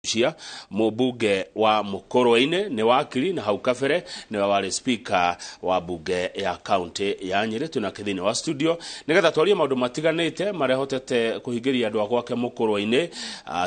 cia mubunge wa Mukurweini ni wakiri na hau kabere ni wari speaker wa bunge ya county ya Nyeri. Tuna kithini wa studio nigetha twarie maundu matiganite marehotete kuhingiria andu gwake Mukurweini.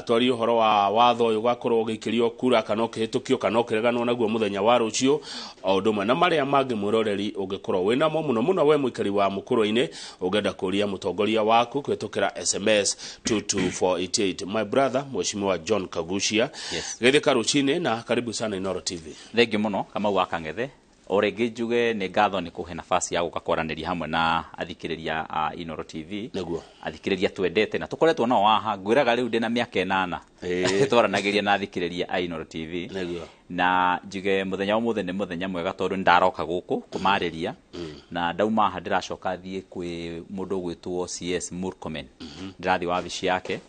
Twarie uhoro wa watho uyu gakorwo gikirio kura kana kihitukio kana kireganwo naguo muthenya wa rucio o ndumwe na maria mangi mwiroreri ungikorwo wina mo muno we muikari wa Mukurweini ugenda kuria mutongoria waku kwitukira SMS 22488. My brother Mheshimiwa John Kagushia, yes. Gethe karuchine na karibu sana Inoro TV. Thengi muno kama wakangethe orege njuge ni ngatho ni kuhe nafasi ya gukakwaraniria hamwe na athikiriria Inoro TV. Neguo Athikiriria twendete na tukoretwo no waha ngwiraga riu ndina miaka 8 twaranagiria na athikiriria Inoro TV. Neguo na njuge muthenya umuthe ni muthenya mwega tondu ndaroka guku kumariria na ndauma ha ndiracoka thie kwi mundu gwitwo CS Murkomen ndirathi wabici yake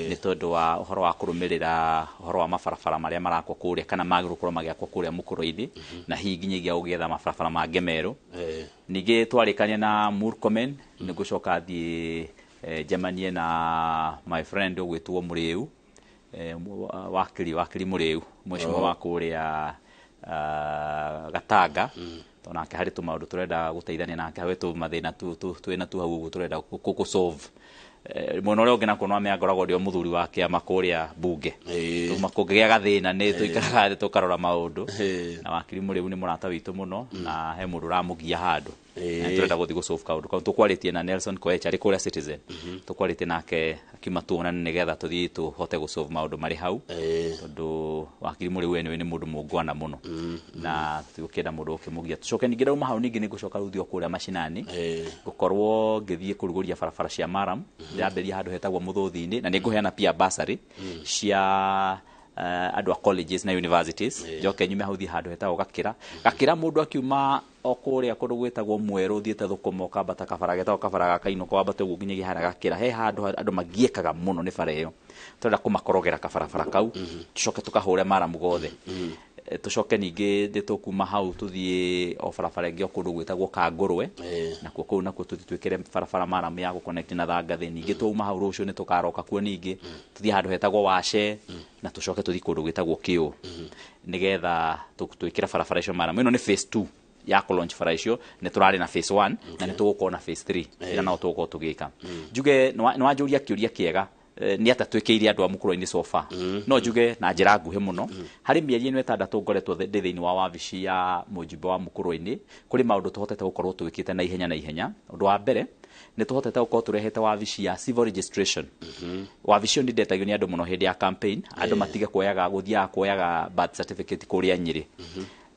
ni tondu wa uhoro wa kurumirira uhoro wa mabarabara maria marakwo kuria kana magirukorwo magiakwo kuria Mukurweini na hihi nginyagia ugetha mabarabara mange meru. Ningi twarikania na Murkomen ni gucoka thie jamanie na my friend gwitwo Muriu wakiri Muriu Mheshimiwa wa kuria Gatanga tonake hari tumaundu turenda guteithania nake hawetu mathina twina tu hau turenda ku solve muno uri ungena kuno ameangoragwo ndio muthuri wake amakuria bunge tumakungigia gathina ni tuikaraga tukarora maundu na wakiri Muriu ni murata witu muno na he mundu ramugia handu turenda guthi gusolve kaundu kwa tukwaritie na Nelson Koech ari kuria Citizen tukwaritie nake akimatuona nigetha tuthii tuhote gusolve maundu mari hau tondu wakiri Muriu ni mundu mungwana muno na tukenda mundu ukimugia tucoke ningi dauma hau ningi ni gucoka ruthio kuria mashinani gukorwo ngithie kuruguria barabara cia Maram ndamberia handu hetagwo Muthuthi-ini na ninguheana pia bursary cia andu a colleges na universities joke nyume hauthi handu hetagwo gakira mundu akiuma okuria kundu gwitagwo Mweru thiete thukuma kambata kabara getagwo kabara kainoko wambate uguo nginyagia hara gakira he handu andu magiekaga muno ni bara iyo turenda kumakorogera kabarabara kau tucoke tukahure Maram gothe tucoke ningi nditukuma hau tuthie o barabara ingi okundu gwitagwo Kangurwe na kuo nakuo tutwikire barabara Maram ya guconnect na Thangathi ningi tuma hau rucio ni tukaroka kuo ningi tuthie handu hetagwo Washe na tucoke tuthie kundu gwitagwo Kiu nigetha twikira barabara icio Maram ino ni phase 2 ya launch bara icio ni turari na phase 1 na ni tugukorwo na phase 3 ira no tugukorwo tugika njuge ni wanjuria kiuria kiega ni ata twikeirie andu a Mukurweini sofa no njuge na njira nguhe muno hari mieri ino 6 ngoretwo thiini wa wabici ya mujimbo wa Mukurweini kuri maundu tuhotete gukorwo twikite na ihenya undu wa mbere ni tuhotete gukorwo turehete wabici ya civil registration wabici ni ndetagio ni andu muno hindi ya campaign andu matige kuoyaga guthia kuoyaga birth certificate kuria Nyeri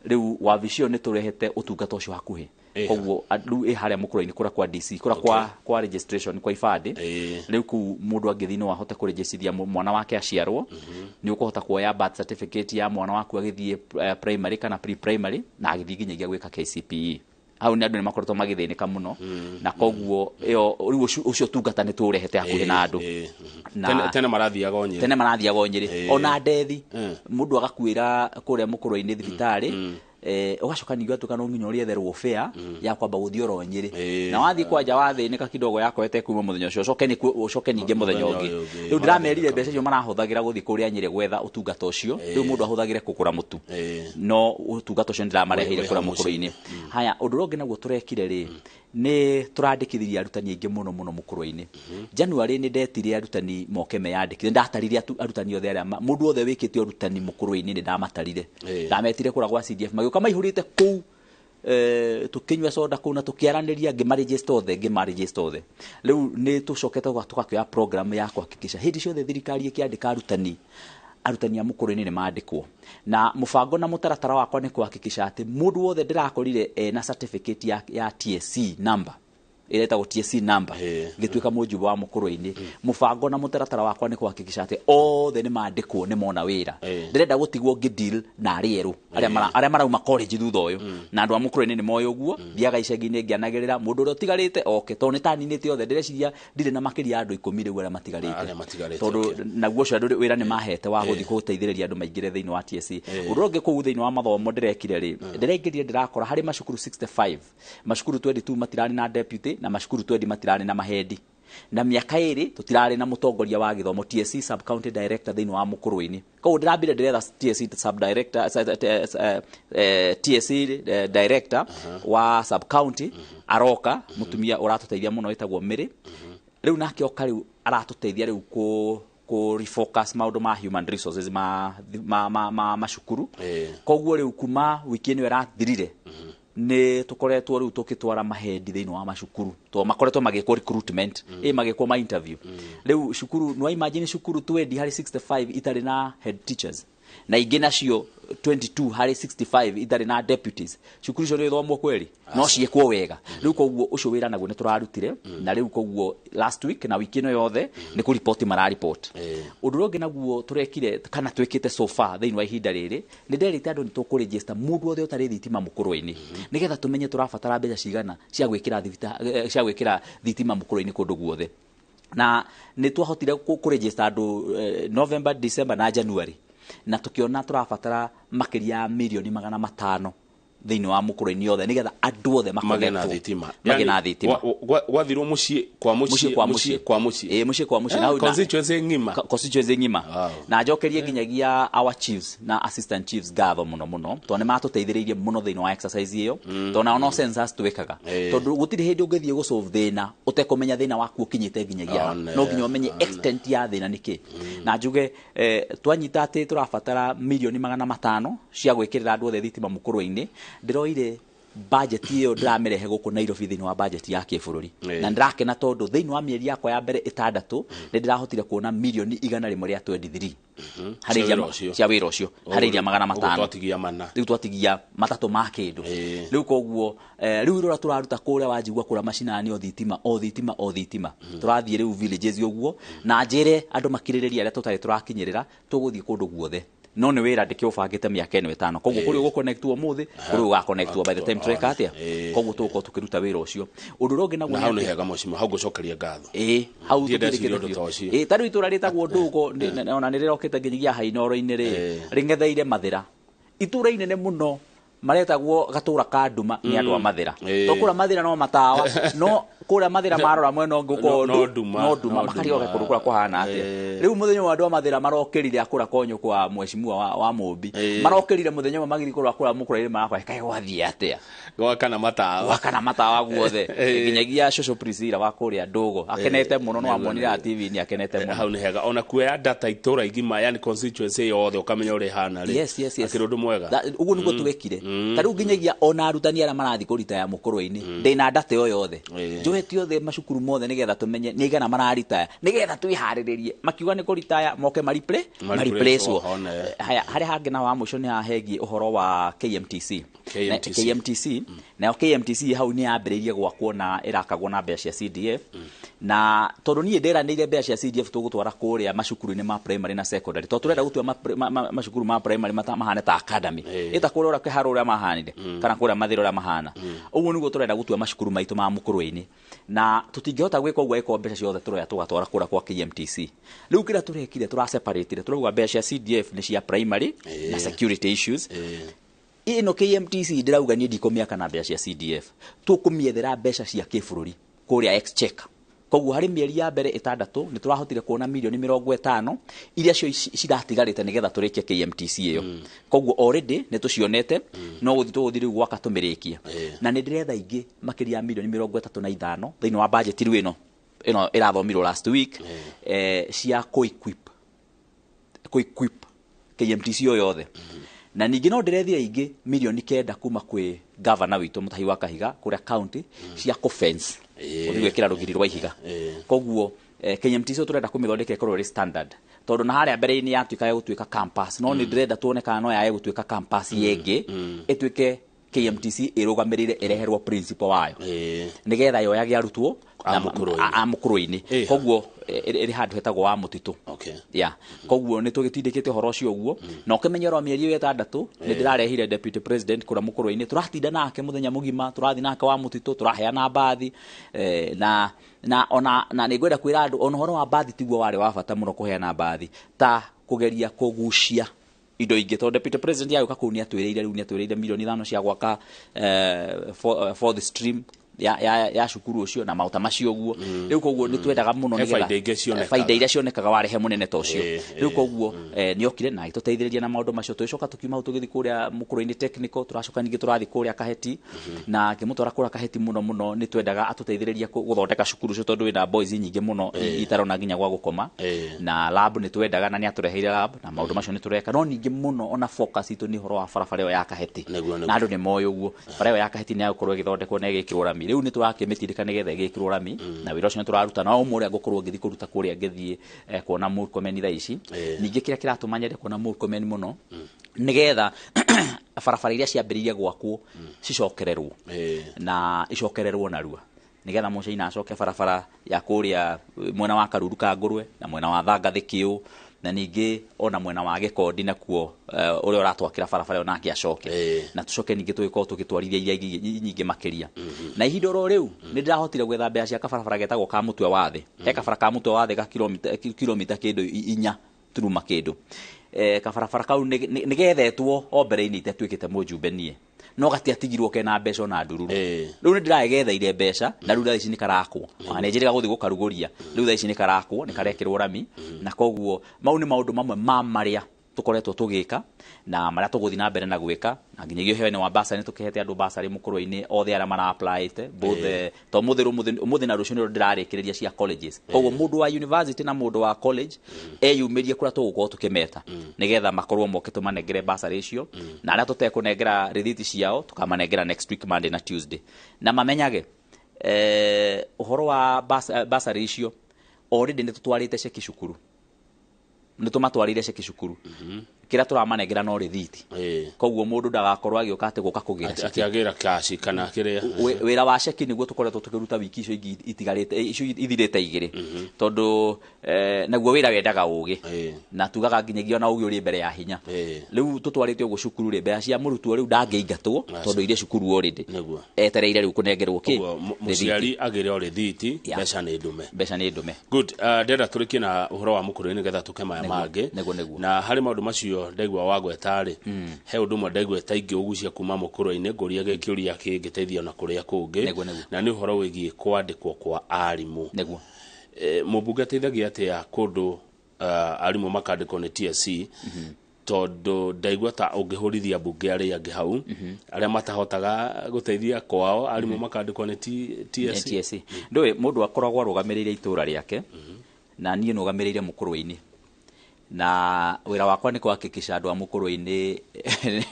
riu wabici ni turehete utungata ucio hakuhi koguo andu haria Mukurweini kura kwa DC kura kwa registration kwa ifade riu ku mundu angithino wahote ku registrithia mwana wake aciarwo ni ukuhota kuoya birth certificate ya mwana waku agithie primary kana pre primary na agithie nginyagia gwika KCPE hau ni andu ni makoretwo magithinika muno na koguo iyo riu ucio tungata ni turehete hakuhi na andu na tene marathiaga Nyeri ona ndethi mundu agakwira kuria Mukurweini thibitari ugacoka ningi atuka no nginya uri etherwo fair ya kwamba guthio ro Nyeri na wathi kwanja wathinika kidogo yako ete kuma muthenya ucio ucoke ningi muthenya ungi riu ndiramerire mbeca icio marahuthagira guthi kuria Nyeri gwetha utungata ucio riu mundu ahuthagire kugura mutu no utungata ucio ndiramarehire kura Mukurweini haya undu rongi naguo turekire ri ni turandikithiria arutani aingi muno Mukurweini January ni ndetire arutani moke meyandikire ndatarire arutani othe aria mundu othe wikite arutani Mukurweini ni ndamatarire ndametire kura gwa CDF magioka maihurite kuu tukinywa soda kuna tukiaraniria ngimaregister othe riu ni tucokete tukakioya program ya kuhakikisha hindi ciothe thirikari ikiandika arutani a Mukurweini ni maandikwo na mubango na mutaratara wakwa ni kuhakikisha ati mundu wothe ndirakorire na certificate ya TSC number iretagwo TSC number gituika mujimbo wa Mukurweini mubango na mutaratara wakwa ni kuhakikisha ati othe ni maandikwo ni mona wira ndirenda gutigwo ngideal na arieru aria marauma college thutha uyu na andu a Mukurweini ni moyo guo thiaga icegi-ini ngianagirira mundu uria utigarite to ni taninite othe ndireciria ndire na makiri andu 10 riu aria matigarite tondu naguo cio andu wira ni mahete wa guthi guteithiriria andu maingire thiini wa TSC undu ungi kuu thiini wa mathomo ndirekire ri ndireingirire ndirakora hari macukuru 65 macukuru 22 matirani na deputy na mashukuru 20 matirani na mahedi na miaka iri tutirari na mutongoria wa githomo TSC sub county director thini wa Mukurweini ko ndirambire ndiretha TSC sub director TSC director wa sub county aroka mutumia uratuteithia muno witagwo Miri riu nake oka riu aratuteithia riu ko refocus maundu ma human resources ma shukuru koguo riu kuma wiki ino irathirire ne tukoretwo riu tukitwara mahendi thini wa mashukuru to makoretwo magikwo recruitment magikwo ma interview riu shukuru no imagine shukuru 20 hari 65 itari na head teachers na ingi nacio 22 hari 65 itari na deputies shukuru cio ni thomwo kweli no ciekwo wega riu koguo ucio wira naguo ni turarutire na riu koguo last week na wiki ino yothe ni ku report mara report undu ronge naguo turekire kana twikite so far thini wa ihinda riri ni nderite andu ni tukuregister mundu othe utari thitima Mukurweini nigetha tumenye turabatara mbeca cigana cia gwikira thitima Mukurweini kundu guothe na ni twahotire kuregister andu November December na January na tukiona turabatara makiria milioni 500 thini wa Mukurweini yothe nigetha andu othe magena thitima gwathirwo mucie kwa mucie na constituency ngima na njokerie nginyagia our chiefs na assistant chiefs gatho muno tone matuteithiririe muno thini wa exercise iyo tona no census twikaga tondu gutiri hindi ungithie go solve thina utekomenya thina waku ukinyite nginyagia no nginya umenye extent ya thina niki na njuge twanyita ati turabatara milioni 500 cia gwikirira andu othe thitima Mukurweini ndiroire budget iyo ndiramerehe guku Nairobi thini wa budget ya kibururi na ndirakena tondu thini wa mieri yakwa ya mbere 6 ndirahotire kuona milioni 123 hari cia wira ucio hari iria 500 riu twatigia matatu ma kindu riu koguo riu rora turaruta kuria wajigwa kura macinani o thitima turathie riu villages uguo na njire andu makiririria aria tutari turakinyirira tuguthie kundu guothe no ni wira ndikibangite miaka eno 5 koguo kuri ugo connectwo muthi kuri uga connectwo by the time trek atia koguo tuko tukiruta wira ucio undu ronge naguo na hau ni hega mucimo hau gucokeria ngatho hau tukirikite taru itura ritagwo ndugo ona nirokite nginyagia hainoro-ini ringetheire Mathira itura inene muno maretagwo gatura ka Nduma ni andu a Mathira to kura Mathira no matawa no kura Mathira marora mweno nguko no Nduma makari oge kura kuhana atia riu muthenyo wa andu a Mathira marokirire akura konyo kwa mweshimua wa Mumbi marokirire muthenyo magiri kura Mukurweini marakwa kai gwathie atia wakana matawa guothe nginyagia Shosho Priscilla wa kuria Ndugo akenete muno no amonira TV ni akenete muno hau ni hega ona kuya data itura igima yani constituency yothe ukamenya uri hana ri akirundu mwega uguo niguo tuwekire tariu nginyagia ona arutani ara marathi kurita ya Mukurweini ndina data yo yothe njoheti yothe mashukuru mothe nigetha tumenye ni igana mararita nigetha tuihariririe makiuga ni kurita moke mariplace haya hari hangi na wa muco ni ahegi uhoro wa KMTC na KMTC hau ni ambiririe gwakwo na irakagwo na mbeca cia CDF na tondu nie nderanire mbeca cia CDF tugutwara kuria mashukuru-ini ma primary na secondary to turenda gutua mashukuru ma primary mahane ta academy ita kuria kiharo uria mahanire kana kuria Mathira uria mahana uguo niguo turenda gutua mashukuru maitu ma Mukurweini na tutingihota gwika uguo iko mbeca ciothe turoya tugatwara kuria kwa KMTC riu kira turekire tura separate turauga mbeca cia CDF ni cia primary na security issues ino KMTC ndirauga ni ndikomia kana mbeca cia CDF tukumiethera mbeca cia kibururi kuria exchequer koguo hari mieri ya mbere 6 ni turahotire kuona milioni 50 iria cio ciratigarite nigetha turikie KMTC iyo koguo already ni tucionete no guthiri gwaka tumirikia na ni ndiretha ingi makiri ya milioni 35 thini wa budget riu ino irathomirwo last week cia equip KMTC yo yothe na ningi no ndirethia ingi milioni 9 kuma kwi governor witu Mutahi wa Kahiga kuria county cia fence gwikira rugiri rwa ihiga koguo KMTC turenda kumithondeka ikorwo ri standard tondu na haria mbere-ini yatuika ya gutuika campus no ni ndirenda tuone kana no ya gutuika campus yengi ituike KMTC irugamirire ireherwo principal wayo nigetha yo yagi arutwo a Mukurweini koguo iri handu hetagwo wa Mutitu koguo ni tugitindikite horo cio guo na ukimenyerwo mieri 6 ni ndirarehire deputy president kura Mukurweini turatinda nake muthenya mugima turathi nake wa Mutitu turaheana bathi na ni ngwenda kwira andu ona horo wa bathi tiguo wari wa bata muno kuheana bathi ta kugeria kugucia indo ingi to deputy president yayo kakunia twiriire riu ni atwiriire milioni 5 cia gwaka for the stream ya cukuru ucio na mauta macio guo riu koguo ni twendaga muno ni faida iria cionekaga warehe munene ta ucio riu koguo ni okire na ituteithiriria na maundu macio tuicoka tukiuma tugithi kuria Mukuru-ini technical turacoka ningi turathi kuria Kaheti na kimutwara kuria Kaheti muno ni twendaga atuteithiriria guthondeka cukuru ucio tondu wina boys nyingi muno itarona nginya gwa gukoma na lab ni twendaga na ni atureheire lab na maundu macio ni tureka no ningi muno ona focus itu ni horo wa barabara yo ya Kaheti na andu ni moyo guo barabara ya Kaheti ni yagukorwo igithondekwo na igikirwo rami riu ni turakimitirika nigetha igikirwo rami na wira ucio ni turaruta na umwe uria ngukorwo ngithi kuruta kuria ngithie kuona Murkomen thaa ici ningi kiria kiratumanyire kuona Murkomen muno nigetha barabara iria ciambiririe gwakwo cicokererwo na icokererwo narua nigetha Musaina acoke barabara ya kuria mwena wa Karuru ka Ngurwe na mwena wa Thangathi Kiu na ningi ona mwena wa Gikondi nakuo uria uratwakira barabara yo nake acoke na tucoke ningi twiko tugitwarithia iria nyingi makiria na ihinda ro riu ni ndirahotire gwetha mbea cia barabara getagwo ka mutwe wa thi barabara ka mutwe wa thi ga kilomita kindu 4 turuma kindu barabara kau ni gethetwo o mbere-ini itetwikite mujumbe nie no gatiatigirwo kena mbeca na ndururu riu ni ndiragethaire mbeca na riu ici ni karakwo ni njiriga guthi gukaruguria riu ici ni karakwo ni karekirwo rami na koguo mau ni maundu mamwe maria tukoretwo tugika na maria tuguthi na mbere na gwika na nginyagio hewe ni wa basari tukihete andu basari Mukuru-ini othe ara mara apply both to muthi na rucio ni ndirarikiriria cia colleges koguo mundu wa university na mundu wa college eyumirie kuria tugukorwo tukimeta nigetha makorwo moke tumanengere basari icio na aria tutekunengera receipt ciao tukamanengera next week Monday na Tuesday na mamenyage uhoro wa basari icio already ni tutwarite ceki cukuru ni tumatwarire ceki cukuru kira turamanengera no receipt koguo mundu ndagakorwo agioka ati guka kugira akiagira cash kana kiria wira wa ceki niguo tukoretwo tukiruta wiki icio itigarite icio ithirite igire tondu naguo wira wendaga ugi na tugaga nginyagia na ugi uri mbere ya hinya riu tutwarite uguo cukuru ri mbea cia murutwo riu ndangeingatwo tondu iria cukuru already etereire riu kunengerwo ki muciari agire receipt mbeca ni ndume good ndenda turikie na uhoro wa Mukuru-ini getha tukemaya mangi na hari maundu macio ndegwa wagwetari he undu mwe ndegweta ingi ugucia kuma Mukuru-ini nguria gikiuria kingiteithia na kuria kungi na ni uhoro wigie kwandikwo kwa arimu mubunge teithagia atia kundu arimu makandikwo ni TSC tondu ndaigua ta ungihurithia bunge aria angi hau aria matahotaga guteithia kwao arimu makandikwo ni TSC ndoi mundu akoragwo arugamirire itura riake na nie nugamirire Mukuru-ini na wira wakwa ni kuhakikisha andu a Mukuru-ini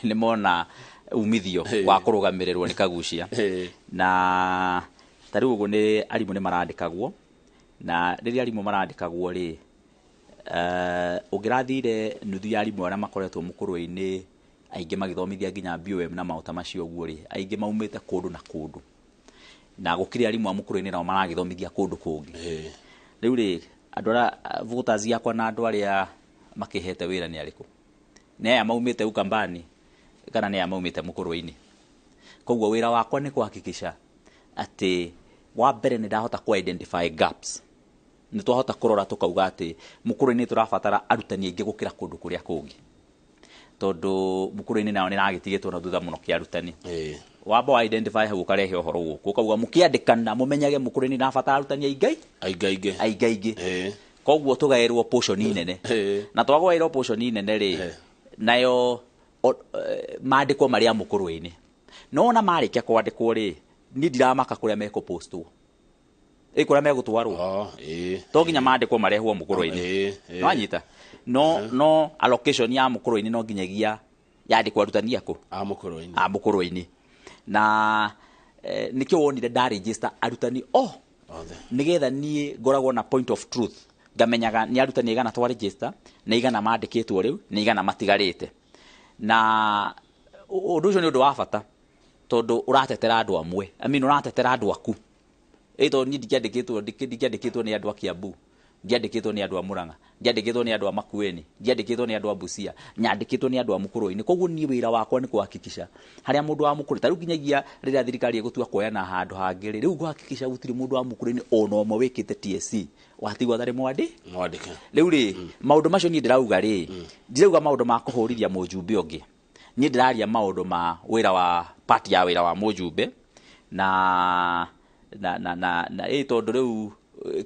ni mona umithio wa kurugamirerwo ni kagucia na tariu ugo ni arimu ni marandikagwo na riria arimu marandikagwo ri ungirathire nuthu ya arimu aria makoretwo Mukuru-ini aingi magithomithia nginya BOM na mauta macio guo ri aingi maumite kundu na kundu na gukiri arimu a Mukuru-ini nao maragithomithia kundu kungi riu ri andu ara voters yakwa na andu aria makihete wira ni ariku ne aya maumite Ukambani kana ne aya maumite Mukuru-ini koguo wira wakwa ni kuhakikisha ati wa mbere ni ndahota ku identify gaps ni twahota kurora tukauga ati Mukuru-ini turabatara arutani aingi gukira kundu kuria kungi tondu Mukuru-ini nao ni nagitigitwo na thutha muno kia arutani wabo wa identify hau karehe uhoro guku ukauga mukiandikana mumenyage Mukuru-ini nabatara arutani aingi koguo tugairwo portion nene na twagairwo portion nene ri nayo maandikwo maria Mukuru-ini no na marikia kwandikwo ri ni ndiramaka kuria meko postwo kuria megutwarwo to nginya maandikwo marehwo Mukuru-ini no anyita no allocation ya Mukuru-ini no nginyagia yandikwo arutani ako a Mukuru-ini na nikio wonire da register arutani nigetha nie ngoragwo na point of truth ngamenyaga ni arutani igana twa register na igana maandikitwo riu ni igana matigarite na undu ucio ni undu wa bata tondu uratetera andu amwe uratetera andu aku eto ni ndikiandikitwo ni andu a Kiambu ndiandikitwo ni andu a Murang'a ndiandikitwo ni andu a Makueni ndiandikitwo ni andu a Busia nyandikitwo ni andu a Mukuru-ini koguo ni wira wakwa ni kuhakikisha haria mundu wa Mukuru taru kinyagia riria thirikari igutua kuoya na handu hangi riu kuhakikisha gutiri mundu wa Mukuru-ini ono omwe wikite TSC watigwa thari mwandike riu ri maundu macio ni ndirauga ri ndirauga maundu ma kuhurithia mujumbe ungi ni ndiraria maundu ma wira wa party ya wira wa mujumbe na na tondu riu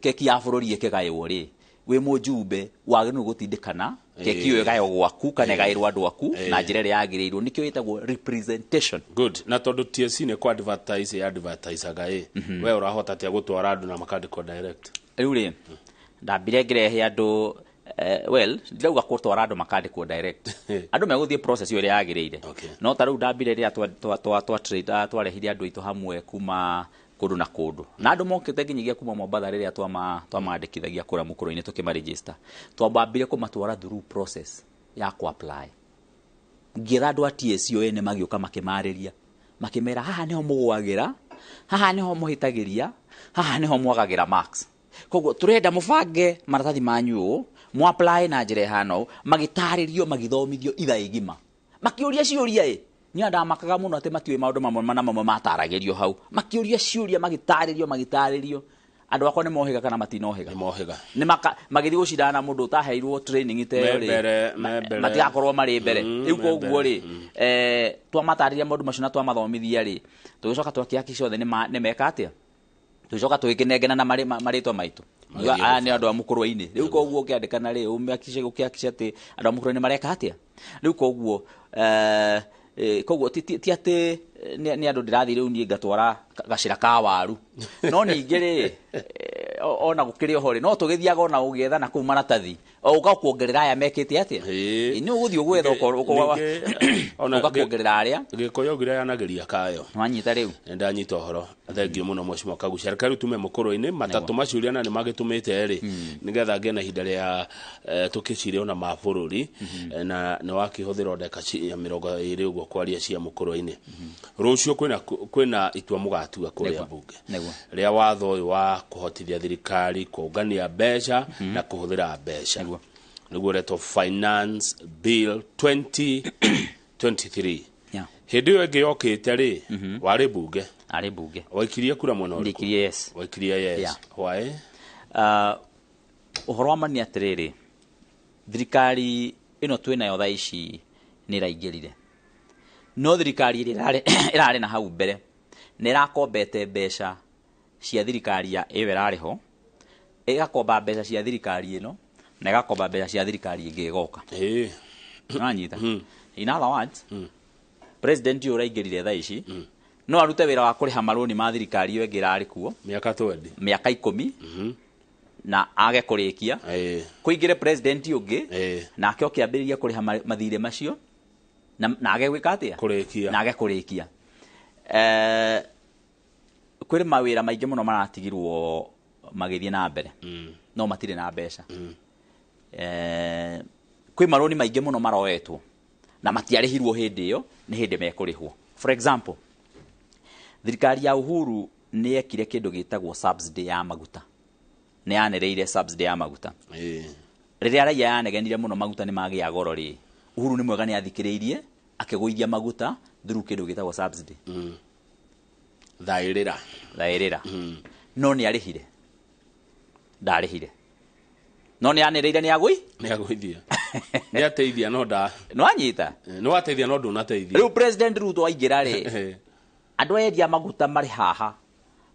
keki ya bururi ikigaywo ri wi mujumbe waginu gutindikana keki iyo igayo gwaku kana igairwo andu aku na njira ria yagirirwo nikyo itagwo representation. Good. Na tondu TSC ne kwa advertise ga we urahota tia gutwara andu na makandiko direct riu ri ndambire ngirehe andu well ndirauga gutwara andu makandiko direct andu meguthie process iyo ria yagirire no ta riu ndambire ria twarehire andu itu hamwe kuma kundu na kundu na andu mokite nginyagia kuma Mombatha riria twamandikithagia kura Mukuru-ini tukimaregister twambambire kumatwara through process ya ku apply ngira andu a TSC ene magioka makimariria makimera haha niho mugwagira haha niho muhitagiria haha niho mwagagira max koguo turenda mubange maratathi manyu mu apply na njire hano magitaririo magithomithio itha igima makiuria ciuria ni anda makaga muno ate matiwe maundu mamwe mataragerio hau makiuria ciuria magitaririo andu akwa ni mohiga kana matinohiga ni magithi gucindana na mundu utaheirwo training ite ri matigakorwo mari mbere riu koguo ri twamatariria maundu macio na twamathomithia ri tugicoka twakiaki ciothe ni meka atia tugicoka tugikinengena na maritwa maitu aya ni andu a Mukuru-ini riu koguo ukiandikana ri umeakice gukiakice ati andu a Mukuru-ini mareka atia riu koguo koguo ti ati ni andu ndirathi riu ni ngatwara gacira ka waru no ningi ri ona gukiri ohori no tugithiaga ona ugietha na ku maratathi uka kuongerera aya mekite atia ni uguthi ugwetha ona kuongerera aria gikoyo gira yanageria kayo nwanyita riu ndanyita ohoro thengio muno mweshimo kagucia karu tume Mukuru-ini matatu maciuria na ni magitumite ri nigetha ngia na hinda ria tukicire ona mabururi na ni wakihuthira ndeka ya 20 uguo kwaria cia Mukuru-ini rucio kwina itua mugatua kuria bunge ria watho uyu wa kuhotithia thirikari kuungania mbeca na kuhuthira mbeca niguo reto finance bill 2023 hindi yo ingi yokite ri wari bunge waikirie kura mwana uriku waikirie yes why uhoro wa mani atiriri thirikari ino twina yo thaici ni raingirire no thirikari irare na hau mbere nirakombete mbeca cia thirikari ya iwerariho igakomba mbeca cia thirikari ino na igakomba mbeca cia thirikari ingi igoka nanyita in other words president yo raingirire thaici no arute wira wa kuriha maroni ma thirikari yo ngirari kuo miaka 10 na age kurikia kuingire president ungi na akio kiambiriria kuriha mathire macio na age gwika atia kurikia na age kurikia kwiri mawira maingi muno maratigirwo magithie na mbere no matire na mbeca kwi maroni maingi muno maroetwo na matiarihirwo hindi iyo ni hindi mekurihwo. For example, thirikari ya Uhuru ni ekire kindu gitagwo subsidy ya maguta ni yanereire subsidy ya maguta riria raia yanegenire muno maguta ni magia goro ri Uhuru ni mwega ni athikiriirie akiguithia maguta through kindu gitagwo subsidy thairira no ni arihire ndarihire no ni anereire ni agwithia ni ateithia no no anyita no ateithia no ndunateithia riu president Ruto aingira ri andu endia maguta mari haha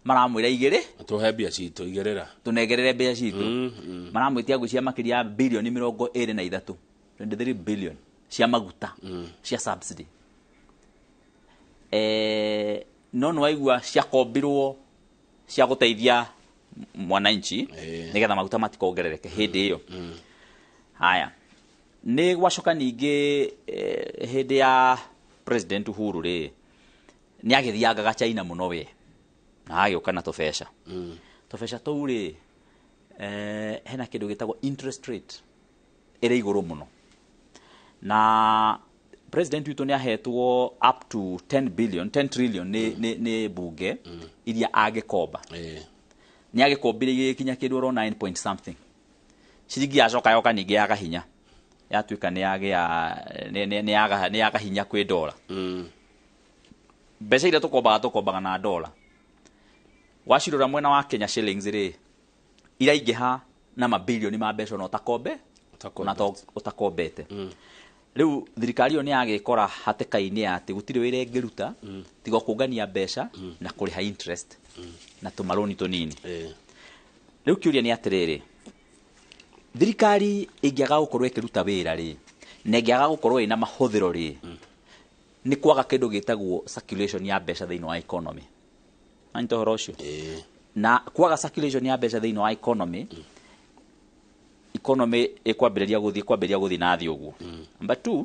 maramwira igire tuhe mbia citu igirira tunegerere mbia citu maramwitia gucia makiria bilioni 23 23 billion cia maguta cia subsidy no waigua cia kombirwo cia guteithia mwananchi nigetha maguta matikogerereke hindi iyo haya ni gwacoka ningi hindi ya president Uhuru ri ni agithianga China muno we na agioka na tofesha tofesha tou ri hena kindu gitagwo interest rate iri iguru muno na president witu ni ahetwo up to 10 trillion ni bunge iria agikomba ni agikombire kinya kindu ro 9 point something ciringi acoka yoka ningi yaga hinya yatuika ni yaga hinya kwi dola mbeca iria tukombaga na dola wacirora mwena wa Kenya shillings ri iraingiha na mabilioni ma mbeca no utakombe na utakombete riu thirikari yo ni agikora hateka-ini ati gutire wira ingiruta tiga kungania mbeca na kuriha interest na tumaroni tunini. Riu kiuria ni atiriri, thirikari ingiaga gukorwo ikiruta wira ri na ingiaga gukorwo ina mahuthiro ri ni kwaga kindu gitagwo circulation ya mbeca thiini wa economy. Anto horo ucio na kwaga circulation ya mbeca thiini wa economy ikwambiriria guthi na thi uguo. Number 2,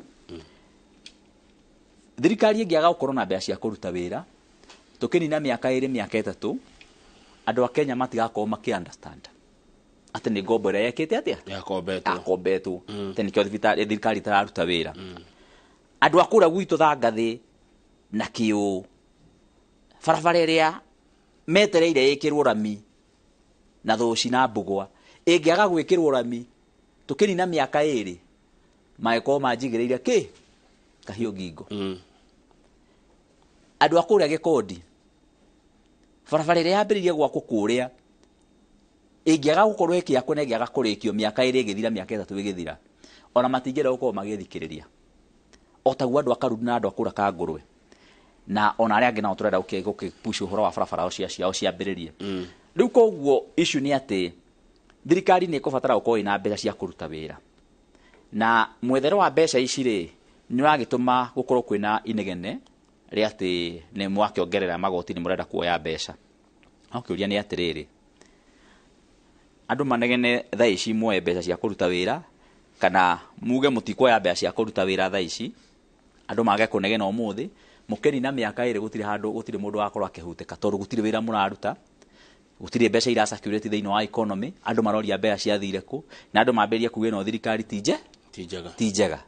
thirikari ingiaga gukorwo na mbeca cia kuruta wira tukinina miaka 2 miaka 3 andu a Kenya matigakorwo maki-understand ati ni ngombo ria yekite atia yakombetwo teni kio thirikari tararuta wira. Andu akura gwitu thangathi na kiu barabara iria metereire ikirwo rami na thuci na mbugwa ingiaga gwikirwo rami tukinina miaka 2 maiko manjigireire ki kahio ngingo. Andu akura gikondi barabara iria yambiririe gwakwo kuria ingiaga gukorwo ikiakwo na ingiaga kurikio miaka 2 igithira miaka 3 igithira ona matingera gukorwo magithikiriria otaguo andu akarudu na andu akura ka ngurwe na ona aria angi nao turenda gukipush uhoro wa barabara ciao ciambiririe. Riu koguo issue ni ati thirikari ni ikubatara gukorwo ina mbeca cia kuruta wira na mwethero wa mbeca ici ri ni wagituma gukorwo kwina inegene ri ati ni mwakiongerera magoti ni murenda kuoya mbeca. Okiuria ni atiriri, andu manegene thaa ici mwoe mbeca cia kuruta wira kana muge mutikoya mbeca cia kuruta wira thaa ici andu mage kunegena umuthi mukeni na miaka 2 gutire mundu akorwo akihuteka tondu gutire wira muraruta gutire mbeca ira circulate thiini wa economy andu maroria mbeca cia thire ku na andu mamberia kuge no thirikari tijega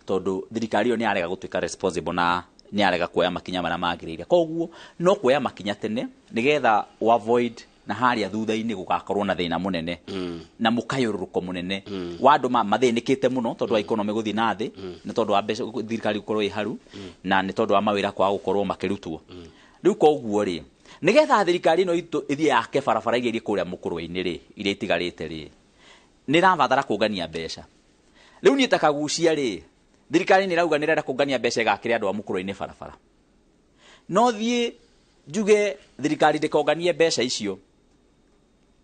tondu thirikari yo ni arega gutuika responsible na ni arega kuoya makinya mara magirire. Koguo no kuoya makinya tene nigetha avoid na haria thutha-ini gugakorwo na thina munene na mukayururuko munene wa andu mathinikite muno tondu wa economy guthi na thi na tondu wa mbeca thirikari gukorwo iharu na ni tondu wa mawira kwa gukorwo makirutwo. Riu koguo ri nigetha thirikari no ithie yake barabara iria kuria mukurwe-ini ri iria itigarite ri ni rabathara kungania mbeca. Riu ni takagucia ri thirikari ni rauga ni renda kungania mbeca igakire andu a mukurwe-ini barabara no thie njuge thirikari ndikonganie mbeca icio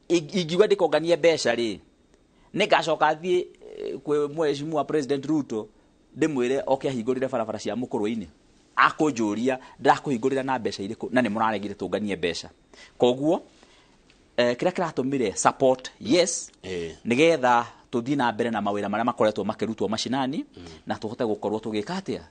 ingiuga ndikonganie mbeca ri ningacoka thie kwe mheshimiwa president Ruto ndimwire oke ahingurire barabara cia mukurwe-ini akunjuria ndakuhingurira na mbeca iriku na ni muraregire tunganie mbeca. Koguo kira kiratumire support yes nigetha tuthii na mbere na mawira maria makoretwo makirutwo mashinani na tuhote gukorwo tugika atia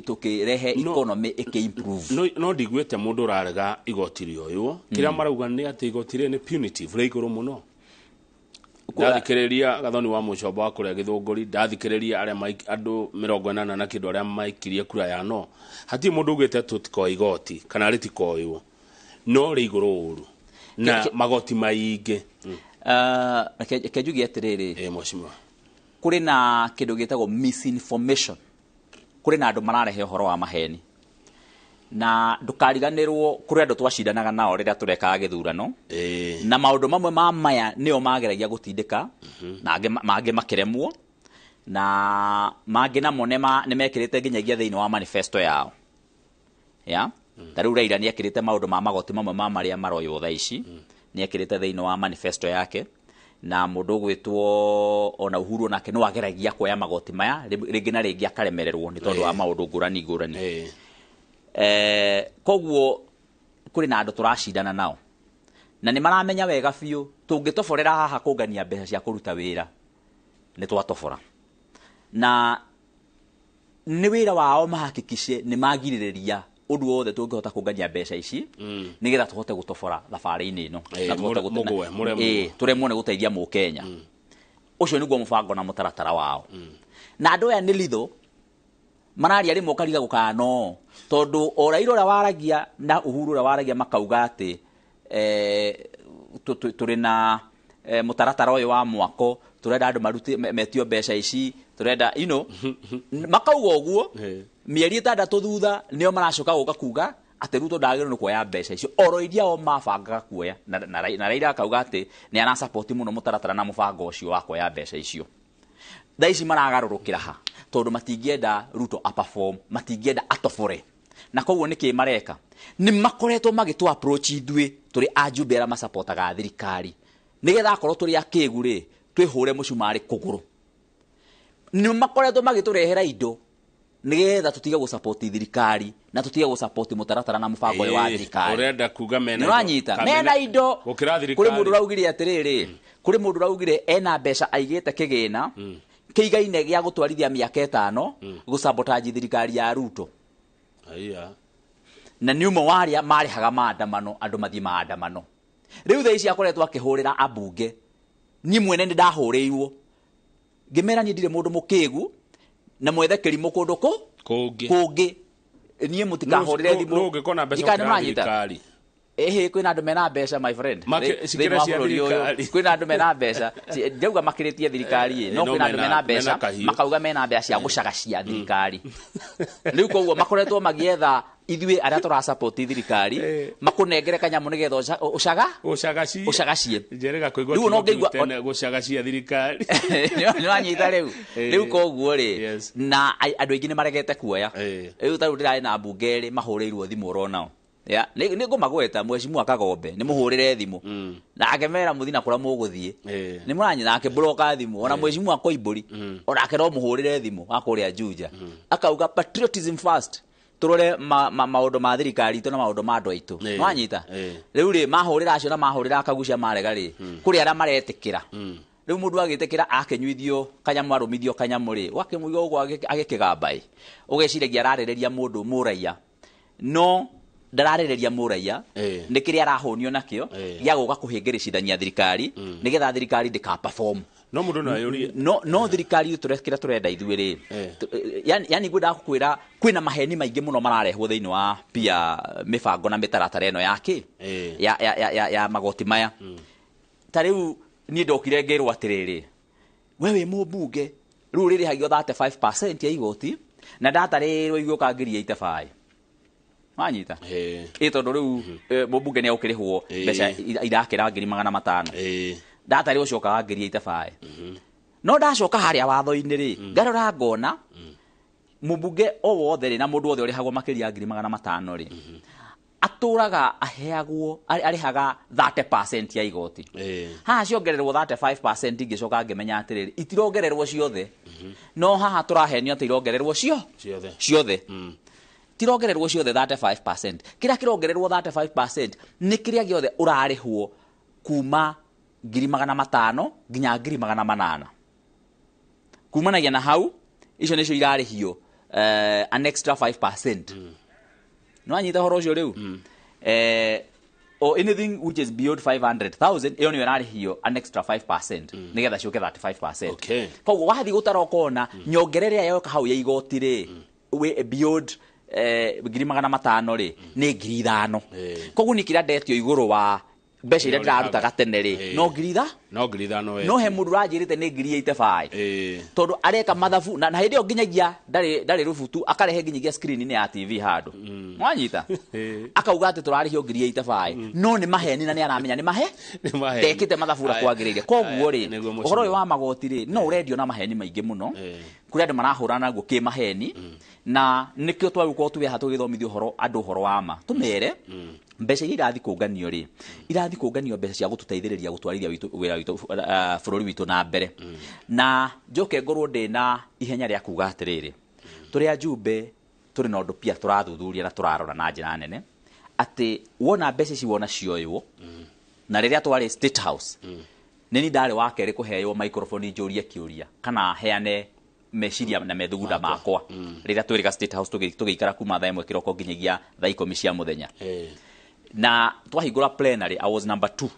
tukirehe economy iki-improve. No ndigwete mundu urarega igoti rioyo kira marauga ni ati igoti ri ni punitive reiguru muno. Ndathikiriria gathoni wa mucoba wa kuria githunguri ndathikiriria aria andu 80 na kindu aria maikirie kura ya no hati mundu ugite tutiko igoti kana ritikoyo no reiguru uru na magoti maingi. Kejugi atiriri mheshimiwa kuri na kindu gitagwo misinformation kuri na andu mararehe uhoro wa maheni na ndukariganirwo kuri andu twacindanaga nao riria tureka githurano na maundu mamwe ma maya nio mageragia gutindika na mangi makiremwo na mangi na monema ni mekirite nginyagia thiini wa manifesto yao ya tariu Raila ni ekirite maundu ma magoti mamwe ma maria maroyo thaa ici ni ekirite thiini wa manifesto yake na mundu gwitwo ona Uhuru nake no ageragia kuoya magoti maya ringi na ringi akaremererwo ni tondu wa maundu ngurani. Koguo kuri na andu turacindana nao na ni maramenya wega biu tungitoforera haha kungania mbeca cia kuruta wira ni twatofora na ni wira wao mahakikishe ni magirireria undu wothe tungihota kungania mbeca ici nigetha tuhote gutofora thabari-ini ino na tuhote gutina turemwo ni guteithia mu Kenya ucio niguo mubango na mutaratara wao na andu aya ni litho mararia rimwe ukariga gukano tondu o Raila ora waragia na Uhuru ora waragia makauga ati turi na mutaratara uyu wa mwako turenda andu maruti metio mbeca ici turenda makauga uguo mieri 6 thutha nio maracoka guka kuga ati Ruto ndagirwo ni kuoya mbeca icio oro iria o mabangaga kuoya na Raila akauga ati ni ana support muno mutaratara na mubango ucio wa kuoya mbeca icio thaici maragarurukira ha tondu matingienda Ruto a perform, matingienda atofore. Na koguo niki mareka ni makoretwo magitwa approach indui turi ajumbera masapotaga thirikari nigetha akorwo turi akiguri twihure mucumari kuguru. Ni makoretwo magiturehera indo nigetha tutige gu support thirikari na tutige gu support mutaratara na mubango wa thirikari. Urenda kuga mena indo kuri mundu raugire atiriri kuri mundu raugire ena mbeca aigite kigina kiigaine gya gutwarithia miaka 5 gu sabotage thirikari ya Ruto. Aiya. Na niumo waria marihaga maandamano andu mathii maandamano. Riu thaici akoretwo akihurira abunge ni mwene ndi ndahurirwo ngimera ni ndire mundu mukigu na mwethekeri mukundu kungi nie mutikahurire thimu no ngikona mbeca thirikari kwina andu mena mbeca my friend sikira cia thirikari kwina andu mena mbeca ndauga makiritie thirikari no kwina andu mena mbeca makauga mena mbeca cia gucagacia thirikari. Riu koguo makoretwo magietha ithui aria tura support thirikari makunengere kanyamu nigetha ucagacie jerega kuigwa riu no ngeigwa gucagacia thirikari ni anyita riu koguo ri na andu aingi ni maregete kuoya riu taru ndirai na mbungeri mahurirwo thimu uronao ya ni ngumagweta mwecimu akagombe ni muhurire thimu na akemera muthina kura muguthie ni muranyina akibroka thimu ona mwecimu akoiburi ona akero muhurire thimu akuria Juja akauga patriotism first turore maundu ma thirikari to na maundu ma andu aitu no anyita riu ri mahurira acio na mahurira akagucia marega ri kuri ara maretikira riu mundu agitikira akenyuithio kanyamu arumithio kanyamu ri wakimuiga ugo agikigambai ugeciragia ararereria mundu muraia no ndararereria muraia nikiri arahonio nakio gya guka kuhingiricithania thirikari nigetha thirikari ndika perform no mundu na yuri no thirikari turekira turenda ithuĩ ri yani ngwenda kukwira kwina maheni maingi muno mararehwo thiini wa pia mibango na mitaratara eno yake ya magoti maya ta riu ni ndokire ngirwo atiriri we wi mumbunge riu riri hagio 35% ya igoti na ndatarirwo igioka ngiri 85 anyita tondu riu mumbunge ni aukirihwo mbeca irakira ngiri 500 ndatari ucoka ngiri 85 no ndacoka haria watho-ini ri ngarora ngona mumbunge o wothe ri na mundu wothe urihagwo makiria ngiri 500 ri aturaga aheagwo arihaga 30% ya igoti haha ciongererwo 35% ingicoka ngimenya atiriri itirongererwo ciothe no haha turahenio ati irongererwo ciothe tirongererwo ciothe 35%. Kiria kirongererwo 35% ni kiria giothe urarihwo kuma ngiri 500 nginya ngiri 800. Kumanagia na hau icio nicio irarihio an extra 5%. No anyita horo cio riu or anything which is beyond 500,000 iyo ni irarihio an extra 5% nigetha cioke 35%. Okay. Koguo wathi gutara ukona nyongerere yayo hau ya igoti ri beyond ngiri 500 ri ni ngiri 5. Koguo ni kira ndetio iguru wa mbeca iria ndiraruta gatene ri no ngiri 5 no he mundu rajirite ni ngiri 85 tondu areka mathabu na hindi yo nginyagia ndari rubutu akarehe nginyagia screen ni ya TV handu mwanyita akauga ati turarihio ngiri 85 no ni maheni na ni aramenya ni mahe tekite mathabura kwagiriire koguo ri uhoro wa magoti ri no urendio na maheni maingi muno kuri andu marahurana naguo ki maheni na nikio twagukorwo tuwe hatu githomithio horo andu horo wa ma tumere mbeca iria irathi kunganio ri irathi kunganio mbeca cia gututeithiriria gutwarithia wira witu bururi witu na mbere na njoke ngorwo ndina ihenya ria kuga atiriri turi ajumbe turi na undu pia turathuthuria na turarora na njira nene ati wona mbeca ci wona cioywo na riria twari State House nini ndari wakeri kuheywo microphone njuria kiuria kana heane meciria na methugunda makwa riria twiriga State House tugiikara kuma thaa 1 kiroko nginyagia thaa 10 cia muthenya na twahingura plenary I was number 2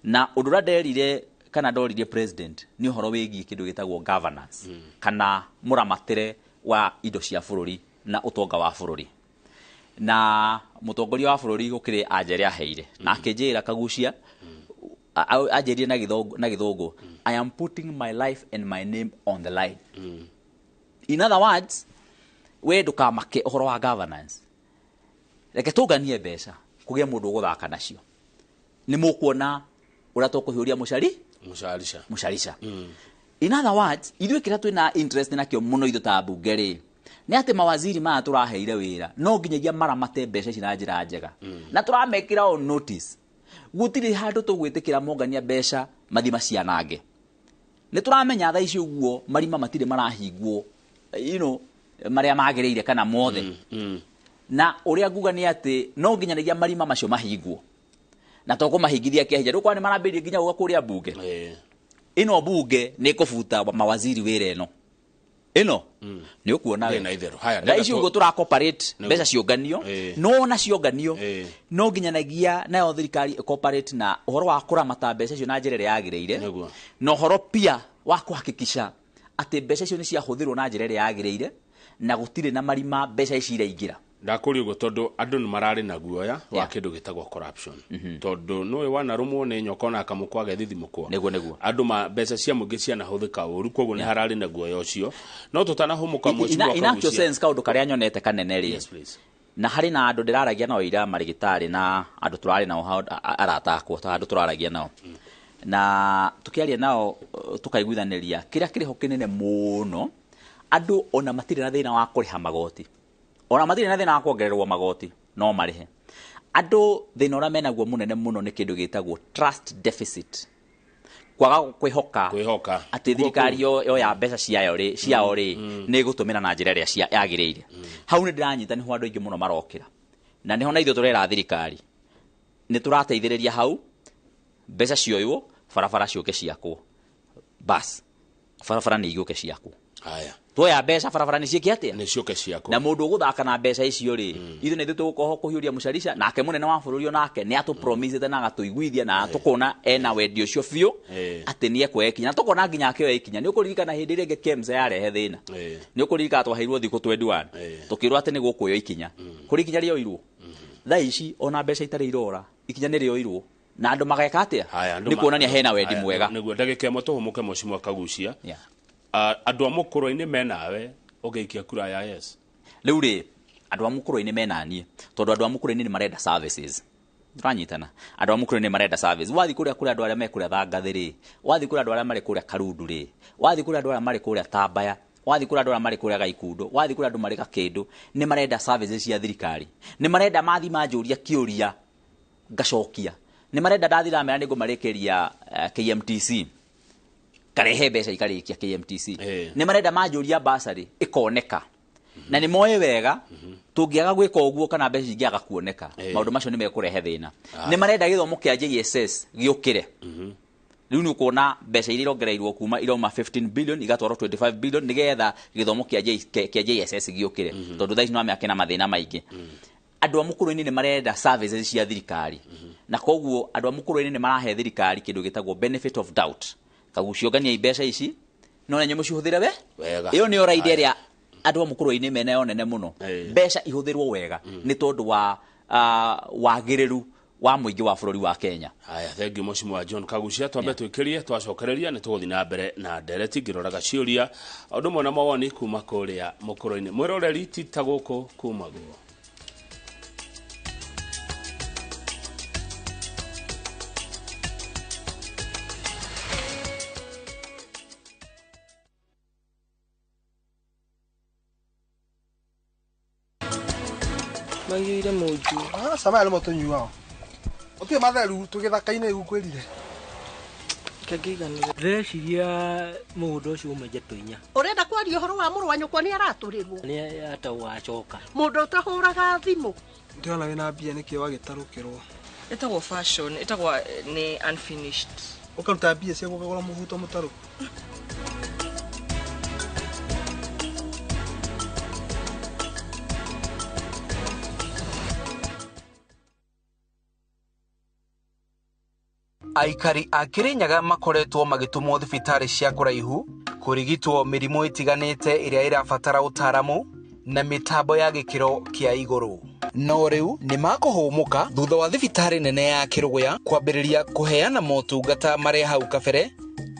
na udura derire kana ndoririe president ni uhoro wigi kindu gitagwo governance kana muramatire wa indo cia bururi na utonga wa bururi na mutongoria wa bururi gukire ajeri aheire na akinjira kagucia ajerie na githungu I am putting my life and my name on the line. In other words, we ndukamake uhoro wa governance reke tuganie mbeca kugia mundu guthaka nacio ni mukuona ura tukuhiuria mucarica In other words, ithuĩ kĩrĩa twĩna interest nakĩo mũno ithuĩ ta mbunge rĩ, nĩ atĩ mawaziri maya tũraheire wĩra no nginyagia maramate mbeca ici na njĩra njega, na tũramekĩra on notice. Gũtirĩ handũ tũgwĩtĩkĩra mongania mbeca mathi macianange. Nĩ tũramenya thaa ici ũguo marima matirĩ marahingwo, marĩa magĩrĩire kana mothe. Na ũrĩa nguga nĩ atĩ no nginyagia marima macio mahingwo, na tũkũmahingithia kĩahinya. Rĩu kwa nĩ marambĩrĩria nginya gũka kũrĩa mbunge. Ĩno mbunge nĩ kũbuta mawaziri wĩra ĩno nĩ ũkuona thaa ici ũguo tũra-cooperate mbeca cionganio, no na cionganio no nginyanagia nayo thirikari cooperate na ũhoro wa kũramata mbeca icio na njĩra ĩrĩa yagĩrĩire, na ũhoro pia wa kũhakikisha atĩ mbeca icio nĩ ciahũthĩrwo na njĩra ĩrĩa yagĩrĩire na gũtirĩ na marima mbeca ici iraingĩra. Ndakũria ũguo tondũ andũ nĩ mararĩ na guoya wa kĩndũ gĩtagwo corruption. Tondũ nĩwe wanarũmwo nĩ nyoka na kamũkwa gethithimũkwo. Nĩguo andũ mbeca cia mũingĩ cianahũthĩka ũru, koguo nĩ hararĩ na guoya ũcio. No tũtanahũmũka mwĩciria in actual sense kaũndũ karĩa nyonete kanene rĩ, na harĩ na andũ ndĩraragia nao ira marigitari na andũ tũrarĩ nao arata akwa andũ tũraragia nao na tũkĩaria nao tũkaiguithanĩria kĩrĩa kĩrĩho kĩnene mũno. Andũ ona matirĩ na thĩna wa kũrĩha magoti, ona matirĩ na thĩna wa kuongererwo magoti, no marĩhe. Andũ thĩna ũrĩa menaguo mũnene mũno nĩ kĩndũ gĩtagwo trust deficit, kwaga kwĩhoka atĩ thirikari yoya mbeca ciao rĩ nĩ ĩgũtũmĩra na njĩra ĩrĩa yagĩrĩire. Hau nĩ ndĩranyita nĩho andũ aingĩ mũno marokĩra, na nĩho na ithuĩ tũrera thirikari nĩ tũrateithĩrĩria hau mbeca cioywo, barabara ciũke ciakwo, bas barabara nĩ igũke ciakwo. Tuoya mbeca barabara nĩ ciĩke atĩa? Nĩ ciũke ciakwo. Na mũndũ ũgũthaka na mbeca icio rĩ, ithuĩ nĩ tũgũkorwo kũhiũria mũcarica, nake mũnene wa bũrũri onake nĩ atũpromisete na agatũiguithia na tũkona ena wendi ũcio biũ atĩ nĩ ekwoya ikinya, na tũkona nginya akĩoya ikinya. Nĩ ũkũririkana hĩndĩ ĩrĩa KEMSA yarehe thĩna, nĩ ũkũririkana twaheirwo thikũ 21 tũkĩrwo atĩ nĩ gũkũoya ikinya. Kũrĩ ikinya rĩoirwo? Thaa ici ona mbeca itarĩ irora ikinya nĩ rĩoirwo, na andũ mageka atĩa? Nĩ kuonania hena wendi mwega. Nĩguo ndagĩka ĩmwe tũhũmũke Mheshimiwa Kagucia. Andũ a mũkũrũ-inĩ menawe ũgĩikia kura ya yes. Rĩu rĩ, andũ a mũkũrũ-inĩ menaniĩ tondũ andũ a mũkũrũ-inĩ nĩ marenda services. Tũranyitana. Andũ a mũkũrũ-inĩ marenda services. Wathiĩ kũrĩa andũ arĩa mekũrĩa Thangathĩ rĩ, wathiĩ kũrĩa andũ arĩa marĩ kũrĩa Karundu rĩ, wathiĩ kũrĩa andũ arĩa marĩ kũrĩa Tambaya, wathiĩ kũrĩa andũ arĩa marĩ kũrĩa Gaikundo, wathiĩ kũrĩa andũ marĩ Gakĩndũ, nĩ marenda services cia thirikari. Nĩ marenda mathi manjũria kĩũria ngacokia. Nĩ marenda ndathi ramera nĩ ngũmarĩkĩria KMTC karehe mbeca ikarĩkia KMTC. Nĩ marenda manjũria basarĩ ĩkoneka, na nĩ moe wega tũngĩaga gwĩka ũguo kana mbeca ingĩaga kuoneka, maũndũ macio nĩ mekũrehe thĩna. Nĩ marenda gĩthomo kĩa JSS gĩũkĩre. Rĩu nĩ ũkuona mbeca iria irongereirwo kuma irauma 15 billion igatwarwo 25 billion nĩgetha gĩthomo kĩa JSS gĩũkĩre, tondũ thaa ici no mĩaka na mathĩna maingĩ. Andũ a mũkũrũ-inĩ nĩ marenda services cia thirikari, na koguo andũ a mũkũrũ-inĩ nĩ marahe thirikari kĩndũ gĩtagwo benefit of doubt. Kaguciongania mbeca ici no na nyamũ cihũthĩre wega. Iyo nĩyo raidĩ ĩrĩa andũ a mũkũrũ-inĩ menayo nene mũno, mbeca ihũthĩrwo wega nĩ tondũ wa wagĩrĩru wa mũingĩ wa bũrũri wa Kenya. Haya, thank you Mheshimiwa John Kagucia. Twambe twĩkĩrie twacokereria nĩ tũgũthiĩ na mbere na ndereti ngĩroraga ciũria ũndũ ũmwe na mawoni kuma kũrĩa mũkũrũ-inĩ. Mwĩroreri tita gũkũ kuma guo. Magire moju. Sama ile moto nyuao. Oke matheru tugithaka-inĩ igu kwĩrire. Kagiganire. Ndĩreciria mũndũ ũcio ũmenjetwo inya. Ũrenda kwaria ũhoro wa mũrũ wa nyũkwa nĩ aratũrĩrwo. Nĩ atawacoka. Mũndũ ũtahũraga thimũ. Ndĩrona wĩna mbia nĩkĩ wagĩtarũkĩrwo. Ĩtagwo fashion, ĩtagwo nĩ unfinished. Ũkaruta mbia cia kũgũra mũbuto mũtarũku. Aikari a Kirinyaga makoretwo magĩtumwo thibitarĩ cia kũraihu kũrigitwo mĩrimũ ĩtiganĩte ĩrĩa ĩrabatara ũtaaramu na mĩtambo ya gĩkĩro kĩa igũrũ. No rĩu nĩ makũhũmũka thutha wa thibitarĩ nene ya Kĩrũgũya kwambĩrĩria kũheana motungata marĩa hau kabere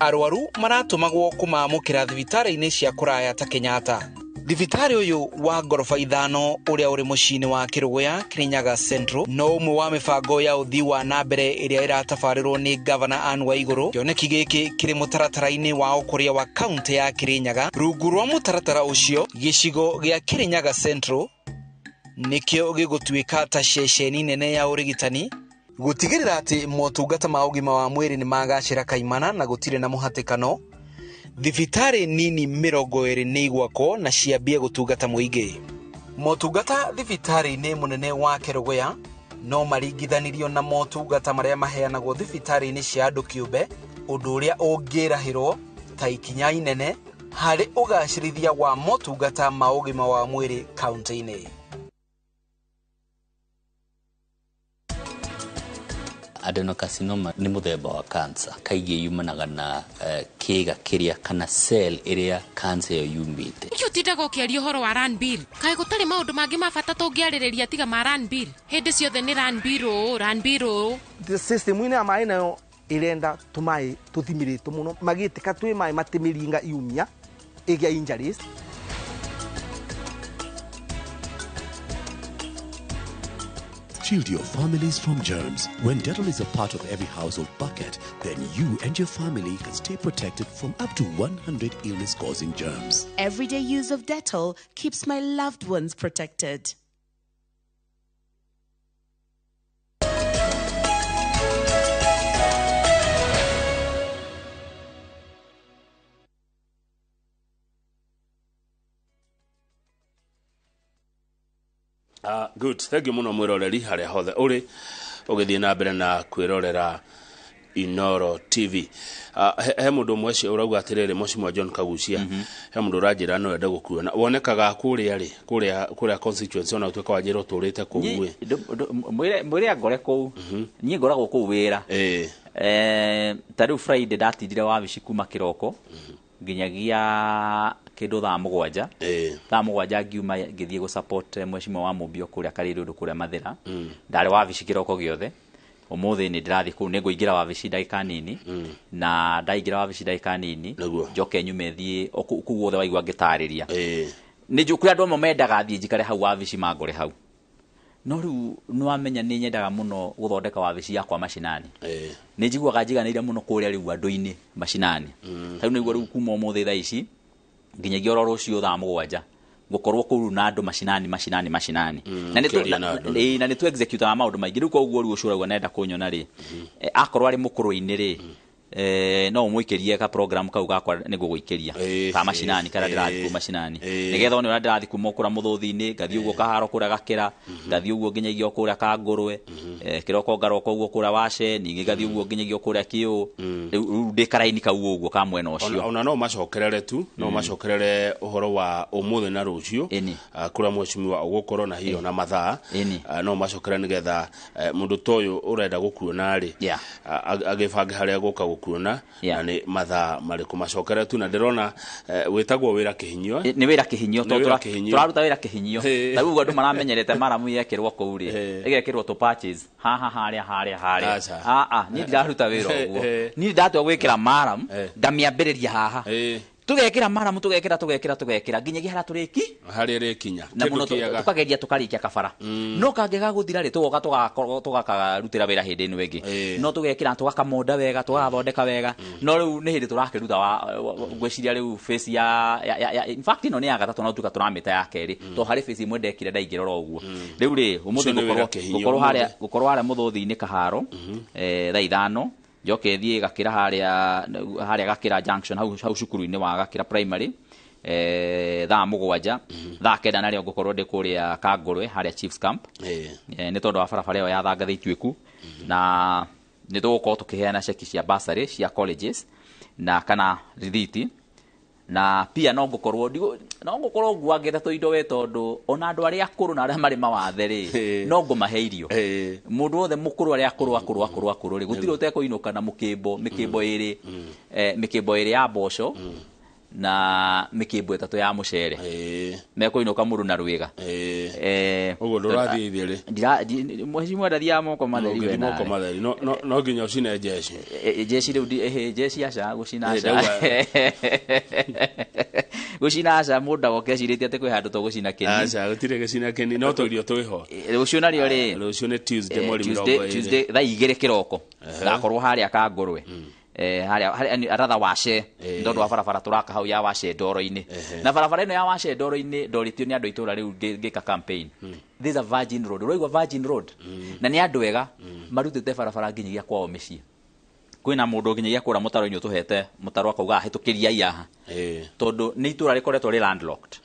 arwaru maratũmagwo kũmamũkĩra thibitarĩ-inĩ cia kũraya ta Kenyatta. Thibitarĩ ũyũ wa ngoroba ithano ũrĩa ũrĩ mũciĩ-inĩ wa Kĩrũgũya Kirinyaga Central no ũmwe wa mĩbango ya ũthii wa nambere ĩrĩa ĩratabarĩrwo nĩ Governor Anne Waigũrũ. Kĩoneki gĩkĩ kĩrĩ mũtaratara-inĩ wa ũkũria wa kaunti ya Kirinyaga. Rungu rwa mũtaratara ũcio, gĩcigo gĩa Kirinyaga Central nĩkĩo gĩgũtuĩka ta ceceni nene ya ũrigitani, gũtigĩrĩra atĩ motungata ma ũgima wa mwĩrĩ nĩ magacĩra kaimana na gũtirĩ na mũhatĩkano. Thibitarĩ nini 20 nĩ igwakwo na ciambie gũtungata mũingĩ. Motungata thibitarĩ-inĩ mũnene wa Kĩrũgũya no maringithanirio na motungata marĩa maheanagwo thibitarĩ-inĩ cia andũ kĩũmbe, ũndũ ũrĩa ũngĩrahĩrwo ta ikinya inene harĩ ũgacĩrithia wa motungata ma ũgima wa mwĩrĩ kaunti-inĩ. Adenocarcinoma nĩ mũthemba wa cancer kaingĩ yumanaga na kĩga kĩrĩa kana cell ĩrĩa cancer ĩyo yumĩte. Nĩkĩo ũtindaga ũkĩaria ũhoro wa Ranbir. Kaĩ gũtarĩ maũndũ mangĩ ma bata tũngĩarĩrĩria tiga ma Ranbir? Hĩndĩ ciothe nĩ Ranbir ũũ. System-inĩ ya maĩ nayo ĩrenda tũmaĩ tũthimĩrĩtwo mũno, magĩtĩka twĩ maĩ matĩmĩringa iumia ĩgĩa injuries. Shield your families from germs. When Dettol is a part of every household bucket, then you and your family can stay protected from up to 100 illness-causing germs. Everyday use of Dettol keeps my loved ones protected. Good. Thank you muno mwiroreri haria hothe uri ugithie na mbere na kwirorera Inoro TV. He mundu mweci urauga atiriri Mheshimiwa John Kagucia. He mundu uranjira no enda gukuona. Wonekaga kuria ri kuria constituency ona utuika wanjira uturite kuwe. Mwire ngore ku. Ni ngoragwo ku wira. Tariu Friday datindire wabici kuma kiroko. Nginyagia kindu thaa mugwanja thaa mugwanja ngiuma ngithie go support Mheshimiwa wa Mubio kuria kariri undu kuria Mathira ndari wabici kiroko giothe umuthi ni ndirathi ku nego ingira wabici ndagika nini na ndaingira wabici ndagika nini njoke nyume thie ku wothe waigua ngitariria ni njukura andu amwe mendaga thie njikare hau wabici mangore hau no riu nwamenya ni nyendaga muno guthondeka wabici yakwa macinani ni njiguaga njiganire muno kuria riu andu-ini macinani riu niguo riu kuma umuthi thaa ici nginyagia oro rucio thaa mugwanja gukorwo kuru na andu macinani na ni tu execute na maundu maingi riu koguo riu ucuragwa nenda kunyona ri akorwo ari mukuru-ini ri no muikirie ka program kau gakwa nigo guikiria ka macinani kara ndirathi ku macinani nigetha one ndirathi ku mokura muthuthi-ini ngathi uguo kaharo kura gakira ngathi uguo nginyagia okura ka ngurwe kiroko ngaroko uguo kura wace ningi ngathi uguo nginyagia okura kiu riu ndikaraini ka uguo ka mwena ucio ona no macokerere tu no macokerere uhoro wa umuthi na rucio kura Mheshimiwa ugukorwo na hiyo na mathaa no macokerere nigetha mundu toyo urenda gukuona ri agibange haria guka kuona na ni mathaa mariku macokere tu na ndirona witagwo wira kihinyio ni wira kihinyio turaruta wira kihinyio ta uguo andu maramenyerete maramu yekirwo ku ri igekirwo to patches haria ni ndiraruta wira uguo ni ndatua gwikira maramu ndamiambiriria haha tugekira maramu tugekira nginyagia hara turiki hari rikinya na muno tukageria tukarikia kabara no kangega guthira ri tugoka tugakarutira wira hindi ino wengi no tugekira tugakamonda wega tugathondeka wega no riu ni hindi turakiruta gwiciria riu face ya in fact ino ni ya gatatu no tuka turamita ya keri to hari face imwe ndekire ndaingira ro uguo riu ri umuthi gukorwo haria muthuthi-ini kaharo thaa 5 joke thie gakira haria gakira junction hau cukuru-ini wa gakira primary thaa mugwanja thaa kenda nario ngukorwo ndi kuria Kangurwe haria Chiefs Camp ni tondu wa barabara iyo yathangathitio ku na ni tugukorwo tukiheana cheki cia bursary cia colleges na kana rithiti na pia no ngukorwo nguagitha to indo we tondu ona andu aria akuru na aria mari mawathe ri no ngumahe irio mundu wothe mukuru aria akuru ri gutire utekuinuka na mikimbo iri ya mboco na mikimbo 3 ya mucere mekuinuka muru na rwiga Ogo dorathi ithire. Mheshimiwa ndathia moko matheri we na. Moko matheri. No nginya ucine jeshi. Jeshi riu jeshi aca gucina aca. Gucina aca mundu agokeciritie ati kwi handu to gucina keni. Aca gutire gucina keni no twirio twiho. Rucio nario ri. Rucio ni Tuesday mweri 20. Tuesday thaa 2 kiroko. Ngakorwo haria ka ngurwe. Haria aratha wace ndondo wa barabara turaka hau ya wace ndoro-ini na barabara ino ya wace ndoro-ini ndoritio ni andu itura riu ngika campaign. This is a virgin road. Roigwa virgin road na ni andu ega marutite barabara nginyagia kwao micii. Kwina mundu nginyagia kura mutaro-ini utuhete mutaro akauga hitukiria iaha tondu ni itura rikoretwo ri landlocked.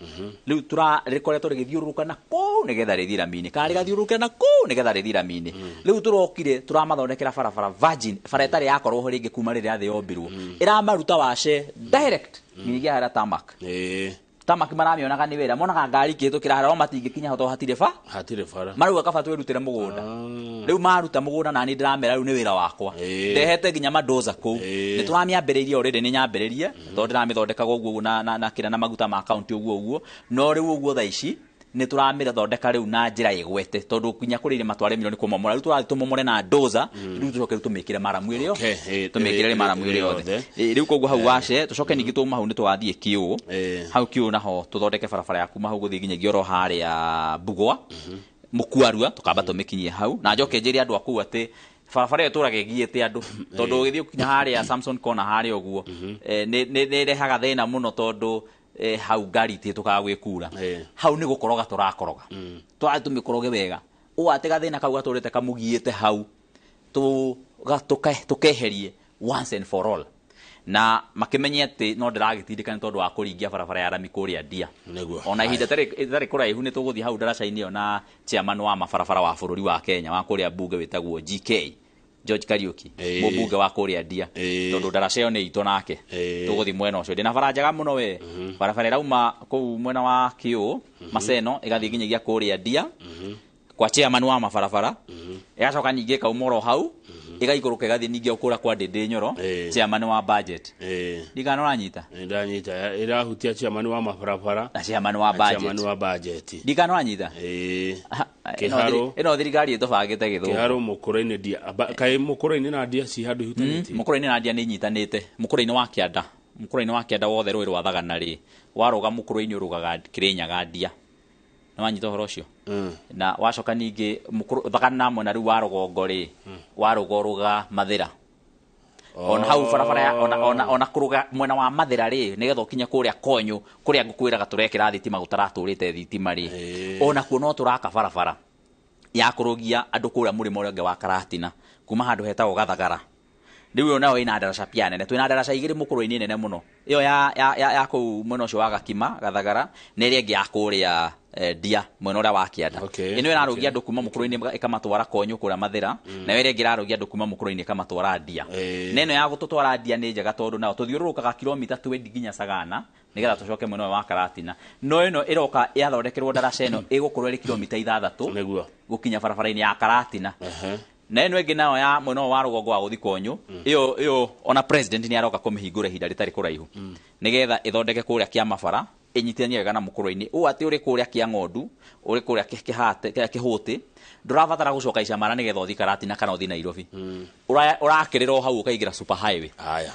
Riu rikoretwo rigithiururuka na kuu nigetha rithira mini kari gathiururuke na kuu nigetha rithira mini. Riu turokire turamathondekera barabara virgin baretari yakorwo ho ringi kuma riri athi yombirwo iramaruta wace direct nginyagia hara tamak. Tamak maramionaga ni wira monaga ngari kitukira hara matingikinya hoto hatire bara maruga kaba twirutire mugunda. Riu maruta mugunda na ni ndiramera riu ni wira wakwa ndehete nginya madoza ku ni turamiambiriria already ni nyambiririe tondu ndiramithondeka guo na kira na maguta ma account uguo no riu uguo tha ici ni turamira thondeka riu na njira igwete tondu kinya kurire matware milioni kumomora riu turatumomore na doza riu tucoke tumikire maramu irio tumikire maramu irio yothe riu koguo hau wace tucoke ningi tuma hau ni twathie kiu hau kiu naho tuthondeke barabara ya kuma hau guthii nginya gioro haria Bugwa Mukuarua tukamba tumikinyie hau na njoke njiri andu aku ati barabara iyo turage giite andu tondu githio kinya haria Samson Corner haria uguo ni rehaga thina muno tondu hau ngari ti tukaga gwikura hau ni gukoroga turakoroga twari tumikoroge wega u atega thina kau gaturite kamugiite hau tukeherie once and for all na makimenye ati no ndiragitindikana tondu wa kuringia barabara ya rami kuria Ndia ona ihinda tari kuraihu ni tuguthii hau ndaraca-ini yo na chairman wa mabarabara wa bururi wa Kenya wa kuria bunge witagwo GK George Kariuki mubunge wa kuria Ndia tondu ndaraca yo ni ito nake tuguthii mwena ucio ndina bara njega muno we barabara rauma kuu mwena wa Kiu Maseno igathii nginyagia kuria Ndia kwa chairman wa mabarabara igacoka nyingi kaumoro hau igaikuruka igathii ningi okura kwa Ndindi Nyoro chairman wa budget ndigano ranyita ndanyita irahutia chairman wa mabarabara na chairman wa budget ndigano ranyita Kiharo ino thirikari itubangite githu Kiharo Mukuru-ini Ndia kai Mukuru-ini na Ndia si handu hutanite Mukuru-ini na Ndia ni nyitanite Mukuru-ini wa Kianda wothe rwi rwa Thagana ri waruga Mukuru-ini urugaga Kirinyaga Ndia nwanyita horo cio na wacoka ningi Thagana mwena riu wa rugongo ri warugoruga Mathira ona hau barabara ona kuruga mwena wa Mathira ri nigetha ukinya kuria Konyu kuria ngukwiraga turekira thitima gutaraturite thitima ri ona kuo no turaka barabara ya kurugia andu kuria murimo uria wa Karatina kuma handu hetagwo Gathagara riu yo nayo ina ndaraca pia nene twina ndaraca igiri Mukuru-ini nene muno iyo ya kuu mwena ucio wa Gakima Gathagara na iria ingi ya kuria Ndia mwena uria wa Kianda ino irarugia andu kuma Mukuru-ini ikamatwara Konyu kuria Mathira na iria ingi irarugia andu kuma Mukuru-ini ikamatwara Ndia neno ya gututwara Ndia ni njega tondu nao tuthiururukaga kilomita 20 nginya Sagana nigetha tucoke mwena wa Karatina no ino iroka yathondekerwo ndaraca ino igukorwo iri kilomita 6 niguo gukinya barabara-ini ya Karatina na ino ingi nayo ya mwena wa rugongo wa guthi Konyu iyo ona president ni aroka kumihingura ihinda ritari kuraihu nigetha ithondeke kuria kia mabara inyitithanie wega na Mukuru-ini u ati uri kuria kia Ng'ondu uri kuria Kihuti ndurabatara gucoka icamara nigetha uthi Karatina kana uthi Nairobi urakirira hau ukaigira super highway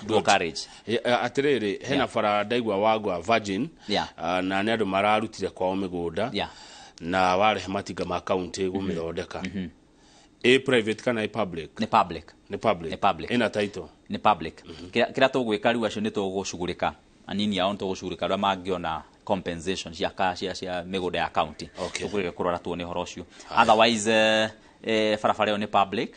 dual carriage atiriri hena bara ndaigua wagwa virgin na ni andu mararutire kwao migunda na warehe matinga ma county gumithondeka private kana public ni public ina title ni public kira tugwika riu acio ni tugucugurika anini yao tugucugurika ria mangiona compensation cia migunda ya county tukwire kurora tuone horo ucio otherwise barabara ni public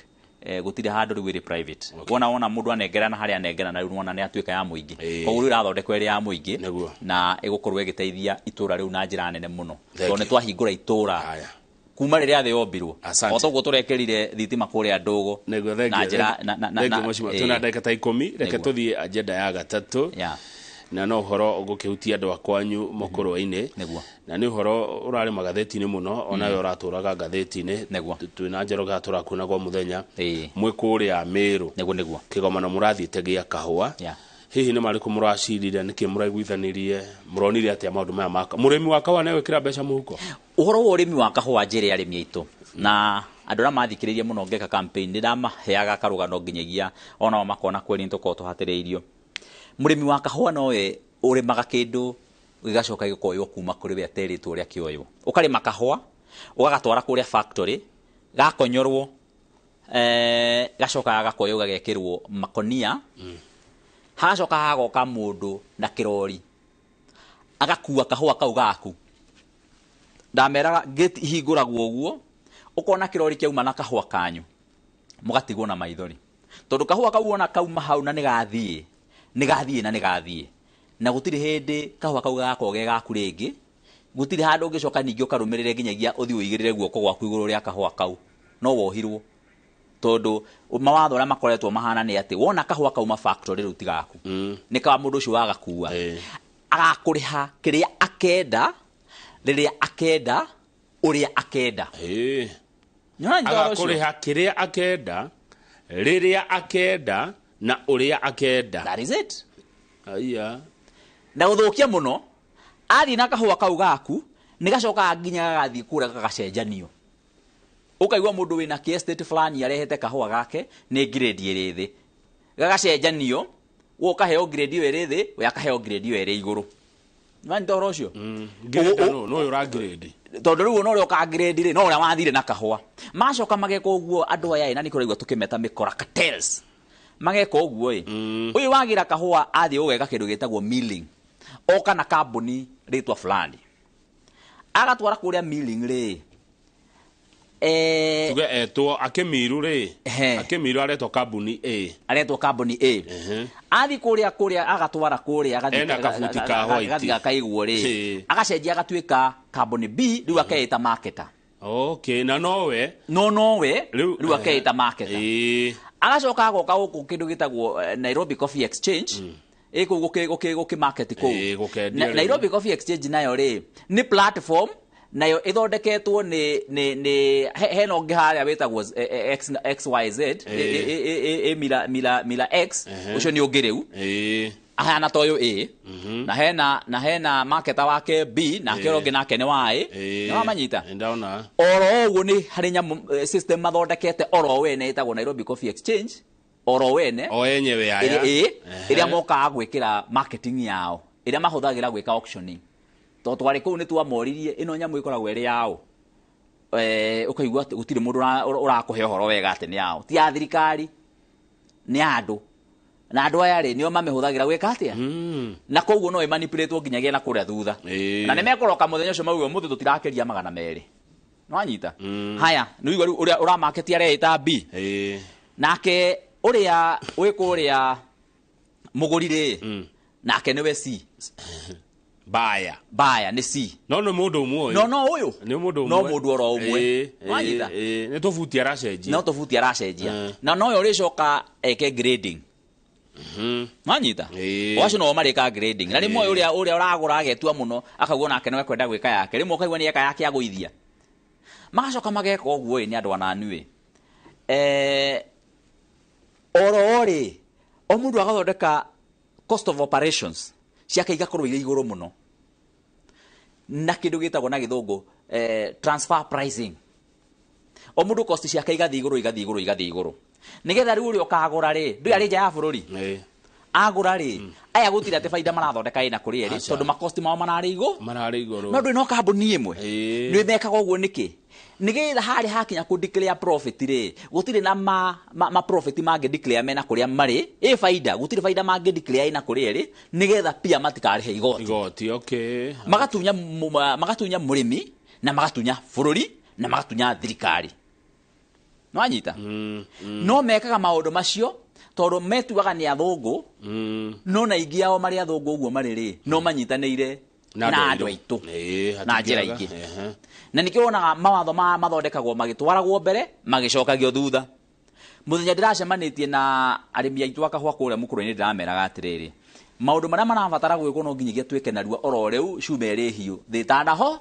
gutire handu riu iri private wona mundu anengerana haria anengerana riu wona ni atuika ya muingi koguo riu irathondekwo iri ya muingi na igukorwo igiteithia itura riu na njira nene muno tondu twahingura itura kuma riria athi yombirwo otoguo turekerire thitima kuria Ndugu na njira tuna ndagika ta 10 reke tuthie agenda ya gatatu na no horo gukihutia andu akwanyu Mukuru-ini na ni horo urari magatheti-ini muno ona yo raturaga gatheti-ini twina njeroga turakuna gwa muthenya mwe kuria Meru niguo Kigomano murathiite gia kahua hihi nä marä kå må racirire nä kä må raiguithanirie må ronire atä a maå ndå maya maka må rä mi wa kahåa negwä kä ra mbeca må huko å horo wa å rä mi wa kahåa njä re arä mi aitå na andå arä a mathikä rä irie må no ngeka campaign nä ndamaheaga karå gano nginyagia onao makona kweri nä tå korwo tå hatä rä irio må rä mi wa kahåa nowe å rä maga kä ndå gä gacoka gä koywo kuma kå rä we aterä two å rä a kä oywo å karä ma kahåa å gagatwara kå rä a factory gakonyorwo gacoka gakoywo gagekä rwo makonia hagacoka hagoka må ndå na kä rori agakua kahåa kau gaku ndameraga hingå ragwo å guo å kona kä rori kä auma na kahåa kanyu må gatigwo na maithori tondå kahåa kau ona kauma hau na nä gathiä na nä gathiä na gå tirä hä ndä kahåa kau gakorwo ge gaku rä ngä gå tirä handå å ngä coka ningä å karå mä rä re nginyagia å thiä å igä rä re guoko gwaku igå rå rä a kahåa kau no wohirwo tondå mawatho arä a makoretwo mahana nä atä wona kahåa kauma factory rä u ti gaku nä ka må ndå å cio wagakua agakå rä ha kä rä a akenda rä rä a akenda å rä a akenda agakå rä ha kä rä a akenda rä rä a akenda na å rä a akenda na gå thå kia må no athiä na kahåa kau gaku nä gacokaga nginya gagathiä kå rä a gagacenjanio å kaigua må ndå wä na kä estate fulani arehete kahåa gake nä grade ä rä thä gagacenjanio wo ũkaheo grade ĩyo ĩrĩ thĩ we akaheo grade ĩyo ĩrĩ igũrũ nĩ toro ũcio no ũyũ ra grade tondũ rĩu no ũrĩa ũka grade rĩ no ũrĩa wathire na kahũa macoka mageka ũguo andũ aya na nĩ kũraigua tũkĩmeta mĩkora cartels mageka ũguo ũyũ wagira kahũa athiĩ ũgeka kĩndũ gĩtagwo milling oka na kambuni rĩtwa fulani agatwara kũrĩa milling rĩ tuge etwo akimiru ri akimiru aretwo kambuni A athi kuria agatwara kuria agathi akaigwo ri agacenjia agatuika kambuni B riu akeita marketer na nowe riu akeita marketer agacoka agoka guku kindu gitagwo Nairobi Coffee Exchange guki market ku Nairobi Coffee Exchange nayo ri ni platform nayo ithondeketwo ni heno ngiharia wetagwo XYZ mila X ucio ni ungiriu ahana toyo A na hena marketer wake B na kĩronge nake ni wa A no amanyita ndaona oro uguo ni hari nyamu system mathondekete oro wene itagwo Nairobi Coffee Exchange oro wene o yenyewe aya iria moka gwikira marketing yao iria mahuthagira gwika auctioning to twari kuu ni twamoririe ino nyamu ikoragwo iri yao ukaigua gutire mundu urakuhe horo wega ati ni yao ti ya thirikari ni andu na andu aya ri nio mamehuthagira gwika atia na koguo no manipulate nginyagia na kuria thutha na ni mekoroka muthenya ucio maugo muthu tutirakeria 200 no anyita haya ni igwa uria ura market ya reita B nake uria wikuria muguri ri nake niwe C baya ni C no mundu umwe no uyu ni mundu umwe no mundu oro umwe wanyita ni tofuti aracenjia na no yo ricoka eke grading wanyita wacio no marika grading na rimwe uria uragura agetua muno akagwo nake no ekwenda gwika yake rimwe ukaigwa ni eka yake aguithia magacoka mageka uguo ni andu ananui ori o mundu agathondeka cost of operations ciake igakorwo ire iguru muno na kindu gitagwo na githungu transfer pricing o mundu cost ciake igathi iguru nigetha riu uri ukagura ri ndu ari nja ya bururi agura ri aya gutira te faida marathondeka ina kuri ri tondu ma cost mao manari iguru no ndu no kambuni imwe ni mekaga uguo niki nigetha hari hakinya ku declare profit ri gutire na ma profit mangi declare mena kuria mari faida gutire faida mangi declare ina kuri ri nigetha pia matikarihe igoti magatunya murimi na magatunya bururi na magatunya thirikari no anyita no mekaga maundu macio tondu metuaga ni athungu no na ingi ao mari athungu uguo mari ri no manyitanĩire na andu aitu na njira ingi na nikiona mawatho mathondekagwo magitwaragwo mbere magicokagio thutha muthenya ndiracemanitie na arimi aitu akahwa kuria mukuru-ini ndirameraga atiriri maundu maria marabatara gwikwo no nginyagia twike narua oro riu cumeri hiu thitanaho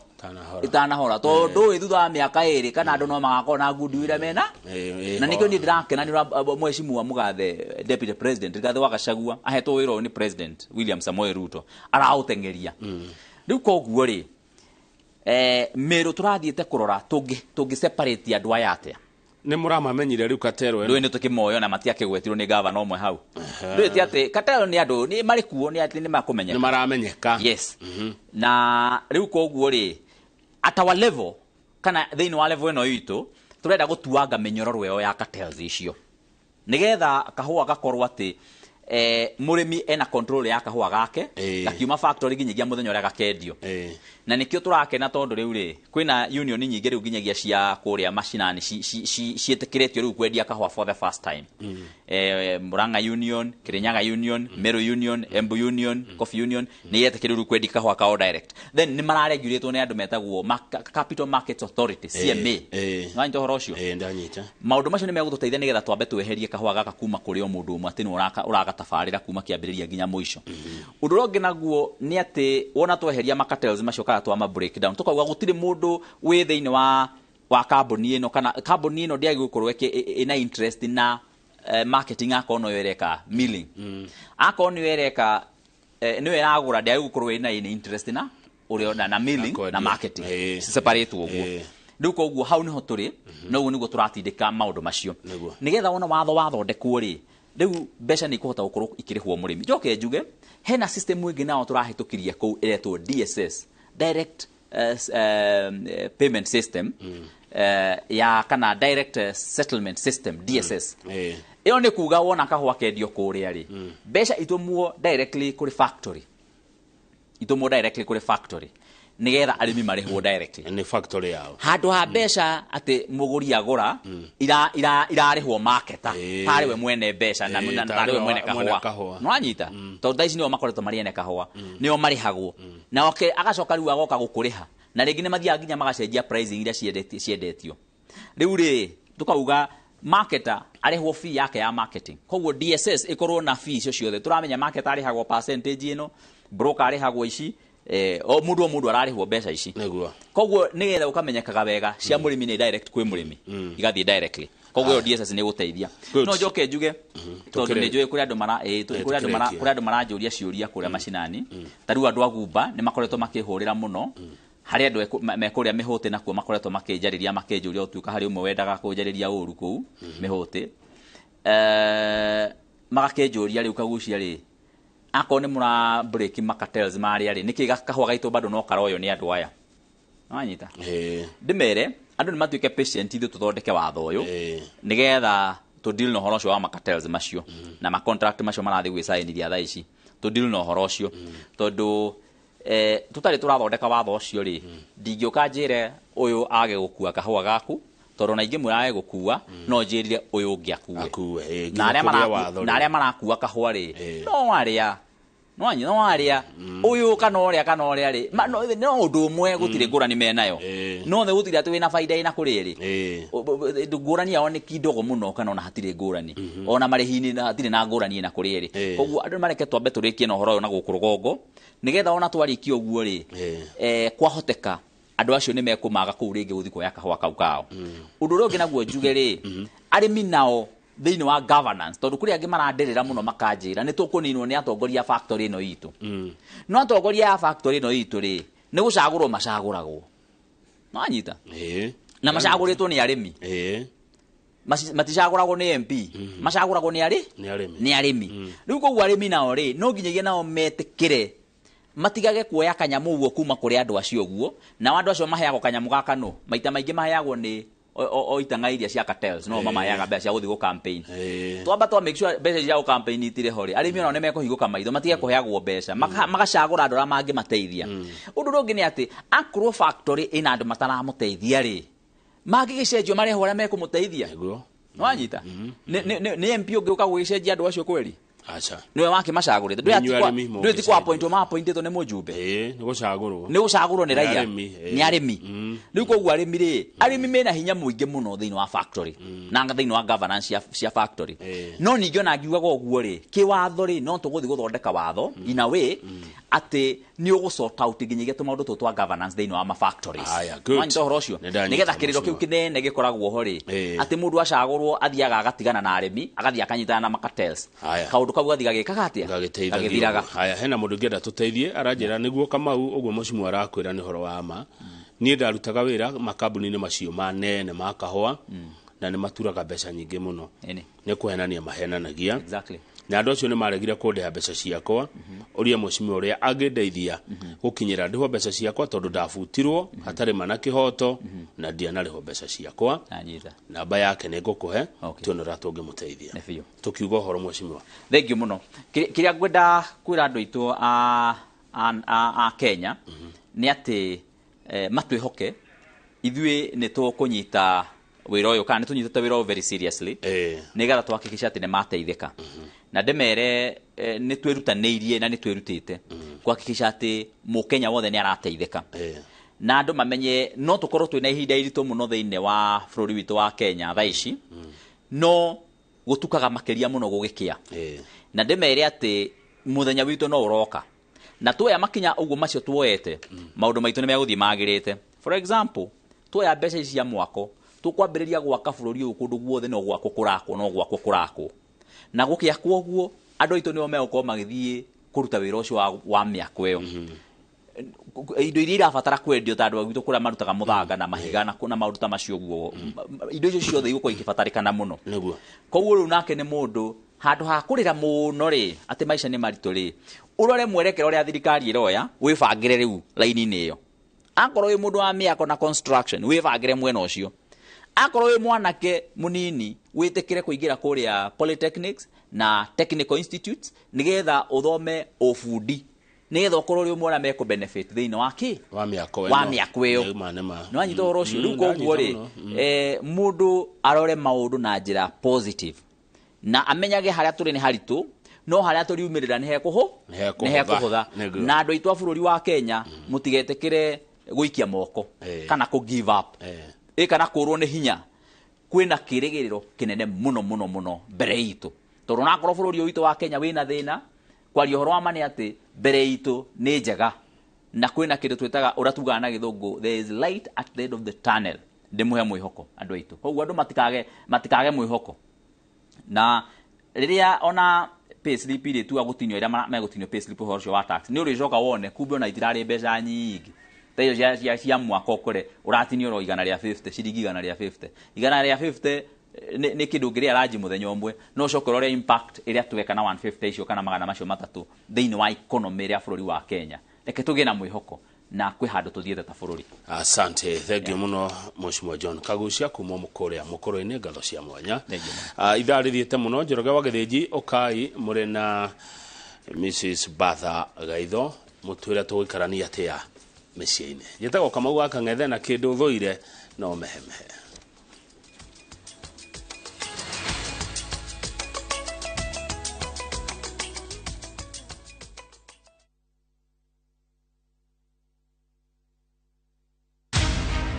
itanahora tondu thutha wa miaka iri kana andu no magakorwo na ngundi ira mena na nikio ni ndirakena ni mwecimu Mugathe deputy president Rigathi wa Gachagua ahetwo wira ni president William Samoei Ruto arautengeria riu koguo ri mero turathiete kurora tungi separate andu aya atia ni muramamenyire riu Katero ndo ni tukimoyo na matiakigwetirwo ni governor omwe hau ndo ti ati Katero ni andu ni mari kuo ni ati ni makumenyeka ni maramenyeka yes na riu koguo ri at our level kana thini wa level eno itu turenda gutuanga menyororo yo ya cartels icio nigetha kahua gakorwo ati murimi ena control ya kahua gake gakiuma factory nginyagia muthenya uria gakendio na nikio turakena tondu riu ri kwina union nyingi riu nginyagia cia kuria mashinani cietikiretio riu kwendia kahua for the first time Murang'a Union, Kirinyaga Union, Meru Union, Embu Union, Coffee Union ni yetikiriru riu kwendia kahua kao direct then ni marareguritwo ni andu metagwo Capital Markets Authority CMA ngani horo ucio ndanyita maundu macio ni megututeithia nigetha twambe tweherie kahua gaka kuma kuri o mundu umwe ati ni uragatafarira kuma kiambiriria nginya muico undu rongi naguo ni ati wona tweheria makatels macio kana twa ma breakdown tukauga gutire mundu wi thiini wa kambuni ino kana kambuni ino ndiagi gukorwo ina interest na marketing akono yereka milling akono yereka niwe iragura ndiagi gukorwo ina interest na uri na milling na marketing separate uguo nduko uguo hau niho turi no uguo niguo turatindika maundu macio nigetha wona wathondekwo ri riu mbeca ni kuhota gukorwo ikirihwo murimi njoke njuge hena system wingi nao turahitukirie kou iretwo DSS direct payment system ya kana direct settlement system DSS iyo ni kuga wona kahua kendio kuria ri mbeca itumwo directly kuri factory nigetha arimi marihwo directly ni factory yao handu ha mbeca ati muguri agura irarihwo marketa hariwe mwene mbeca na hariwe mwene kahua no anyita to thaici nio makoretwo mariene kahua nio marihagwo na oke agacoka riu agoka gukuriha na ringi ni mathia nginya magacenjia pricing iria ciendetio riu ri tukauga marketer arihwo fee yake ya marketing koguo DSS ikorwo na fee icio ciothe turamenya marketer arihagwo percentage ino broker arihagwo ici o mundu ararihwo mbeca ici niguo koguo nigetha ukamenyekaga wega cia murimi ni direct kwi murimi igathie directly koguo DSS ni guteithia no njoke njuge tondu ni njui kuri andu marajuria ciuria kuria mashinani tariu andu agumba ni makoretwo makihurira muno hari andu mekuria mihuti nakuo makoretwo makinjariria makinjuria utuika hari umwe wendaga kunjariria uru kuu mihuti magakinjuria riu kagucia ri akone mura break makatels mari ari niki kahua gaitu bado no karoyo ni andu aya anyita ndimere andu ni matuike patient ithu tuthondeke watho uyu nigetha to deal no horo cio wa makatels macio na ma contract macio marathi gwisainiria thaa ici to deal no horo cio tondu tutari turathondeka watho ucio ri ndingioka njire uyu age gukua kahua gaku tondu na ingi mwirae gukua no njirire uyu ngiakue na aria marakua kahua ri no aria uyu kana uria ri no undu umwe gutire ngurani menayo no the gutire ati wina faida ina kuri ri ngurani yao ni kidogo muno kana ona hatire ngurani ona marihini hatire na ngurani ina kuri ri koguo andu mareke twambe turikie no horo na gukurugongo nigetha ona twarikie uguo ri kwahoteka andu acio ni mekumaga kuu ringi guthi kuoya kahua kau kao undu rongi naguo njuge ri arimi nao thiini wa governance tondu kuri angi marandirira muno makanjira ni tukuninwo ni atongoria factory ino itu no atongoria ya factory ino itu ri ni gucagurwo macaguragwo manyita na macaguritwo ni arimi maticaguragwo ni MP macaguragwo ni arimi riu koguo arimi nao ri no nginyagia nao metikire matigage kuoya kanyamu uguo kuma kuri andu acio uguo na andu acio maheagwo kanyamu gaka no maita maingi maheagwo ni o itanga iria cia cartels no mama yaga mbeca cia guthi go campaign twamba twa make sure mbeca cia go campaign itire hori arimi no nemekuhiguka maitho matige kuheagwo mbeca magacagura andu mangi mateithia undu rungi ni ati akro factory ina andu mataramuteithia ri magigicenjio mareho aria mekumuteithia no anyita ni MP ungi uka gugicenjia andu acio kweli acha niwe wake macagurite ndu ti kwa point ma point to ne mujumbe ni gucagurwo ni raia ni arimi riu koguo arimi ri arimi mena hinya muingi muno thiini wa factory na thiini wa governance cia factory no ningi na ngiuga guo ri kiwatho ri no tuguthi guthondeka watho in a way ate ni ugusort out nginyagia tumaundu twa governance thiini wa ma factories wanyi tohoro cio nigetha kiriro kiu kinene gikoragwo ho ri ate mundu acagurwo athiaga agatigana na arimi agathia akanyitana na makatels kaundu kau gathiga gikaga atia gagithiraga haya hena mundu ngenda tuteithie aranjira niguo Kamau uguo mucimu arakwira ni horo wa ma ni ndarutaga wira makambuni-ini macio manene ma kahua na ni maturaga mbeca nyingi muno ni kuhenania mahenanagia exactly na andu acio ni maregire kundeha mbeca ciakwa uria mucimu uria angindeithia gukinyira ndiho mbeca ciakwa tondu ndafutirwo hatari mana kihoto na ndianariho mbeca ciakwa namba yake ni ngukuhe tuonera tungimuteithia tukiuga horo mucimu thank you muno kiria ngwenda kwira andu itu a Kenya ni ati matwihoke ithui ni tukunyita wira uyu kana tunyitete wira uyu very seriously nigetha twakikisha ati ni mateithika na ndemere ni twirutaniirie na ni twirutite kwakikisha ati mukenya wothe ni arateithika na andu mamenye no tukorwo twina ihinda irito muno thiini wa bururi witu wa Kenya thaici no gutukaga makeria muno gugikia na ndemere ati muthenya witu no uroka na tuya makinya uguo macio tuoete maundu maitu ni meguthii magirite for example tuya mbeca cia mwako tukwambiriria gwaka bururi uyu kundu guothe no gwako kurako na gukia kwoguo andu aitu nio megukorwo magithii kuruta wira ucio wa miako iyo indo iria irabatara kwendio ta andu agitu kuria marutaga muthanga na mahiga na maundu ta macio guo indo icio ciothe igukwo ikibatarikana muno niguo koguo riu nake ni mundu handu ha kurira muno ri ati maisha ni maritu ri urore mwerekero ria thirikari iroya wibangire riu laini-ini iyo akorwo wi mundu wa miako na construction wibangire mwena ucio akorwo wi mwanake munini witikire kuingira kuria polytechnics na technical institutes nigetha uthome ufundi nigetha ukorwo ri umwe me ku benefit thiini waki wa miako iyo no anyito horo ucio riu koguo ri mundu arore maundu na njira positive na amenyage haria turi ni haritu no haria turi umirira ni hekuhutha na andu aitu a bururi wa Kenya mutigetekire guikia moko kana ku give up kana kurwo ni hinya kwina kirigiriro kinene muno mbere itu tondu nakorwo bururi witu wa Kenya wina thina kwari horo wa mane ati mbere itu ni njega na kwina kindu twitaga uratuga na githungu there is light at the end of the tunnel ndimuhe mwihoko andu aitu koguo andu matikage mwihoko na riria ona payslip ri tu agutinyo ira megutinyo payslip horo wa tax ni uricoka wone kumbe ona itirari mbeca nyingi tayo cia mwako kure uratinyo ro igana ria 50 ciringi igana ria 50 ni kindu ngiria raji muthenya umwe no cokoro ria impact iria tuweka na 150 icio kana magana macio matatu thiini wa economy ria bururi wa Kenya reke tugie na mwihoko na kwi handu tuthiete ta bururi asante thank you muno Mheshimiwa John Kagucia kuma mukoro-ini ngatho cia mwanya ithaa rithiete muno Njoroge wa Githinji ukai muri na Mrs Batha Gaitho mutwira tugikarania atia meciini njetago Kamau wa Kang'ethe na kindu thuire no mehemehe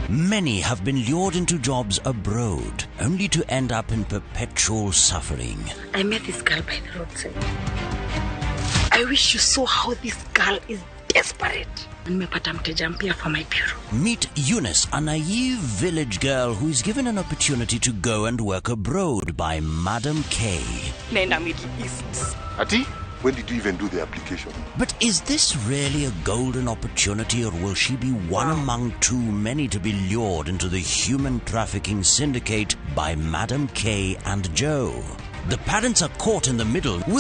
Many have been lured into jobs abroad, only to end up in perpetual suffering. I met this girl by the roadside. I wish you saw how this girl is desperate. Nimepata mteja mpya for my bureau. Meet Eunice, a naive village girl who is given an opportunity to go and work abroad by Madam K. Nenda Middle East. Ati? When did you even do the application? But is this really a golden opportunity, or will she be one among too many to be lured into the human trafficking syndicate by Madam K and Joe? The parents are caught in the middle with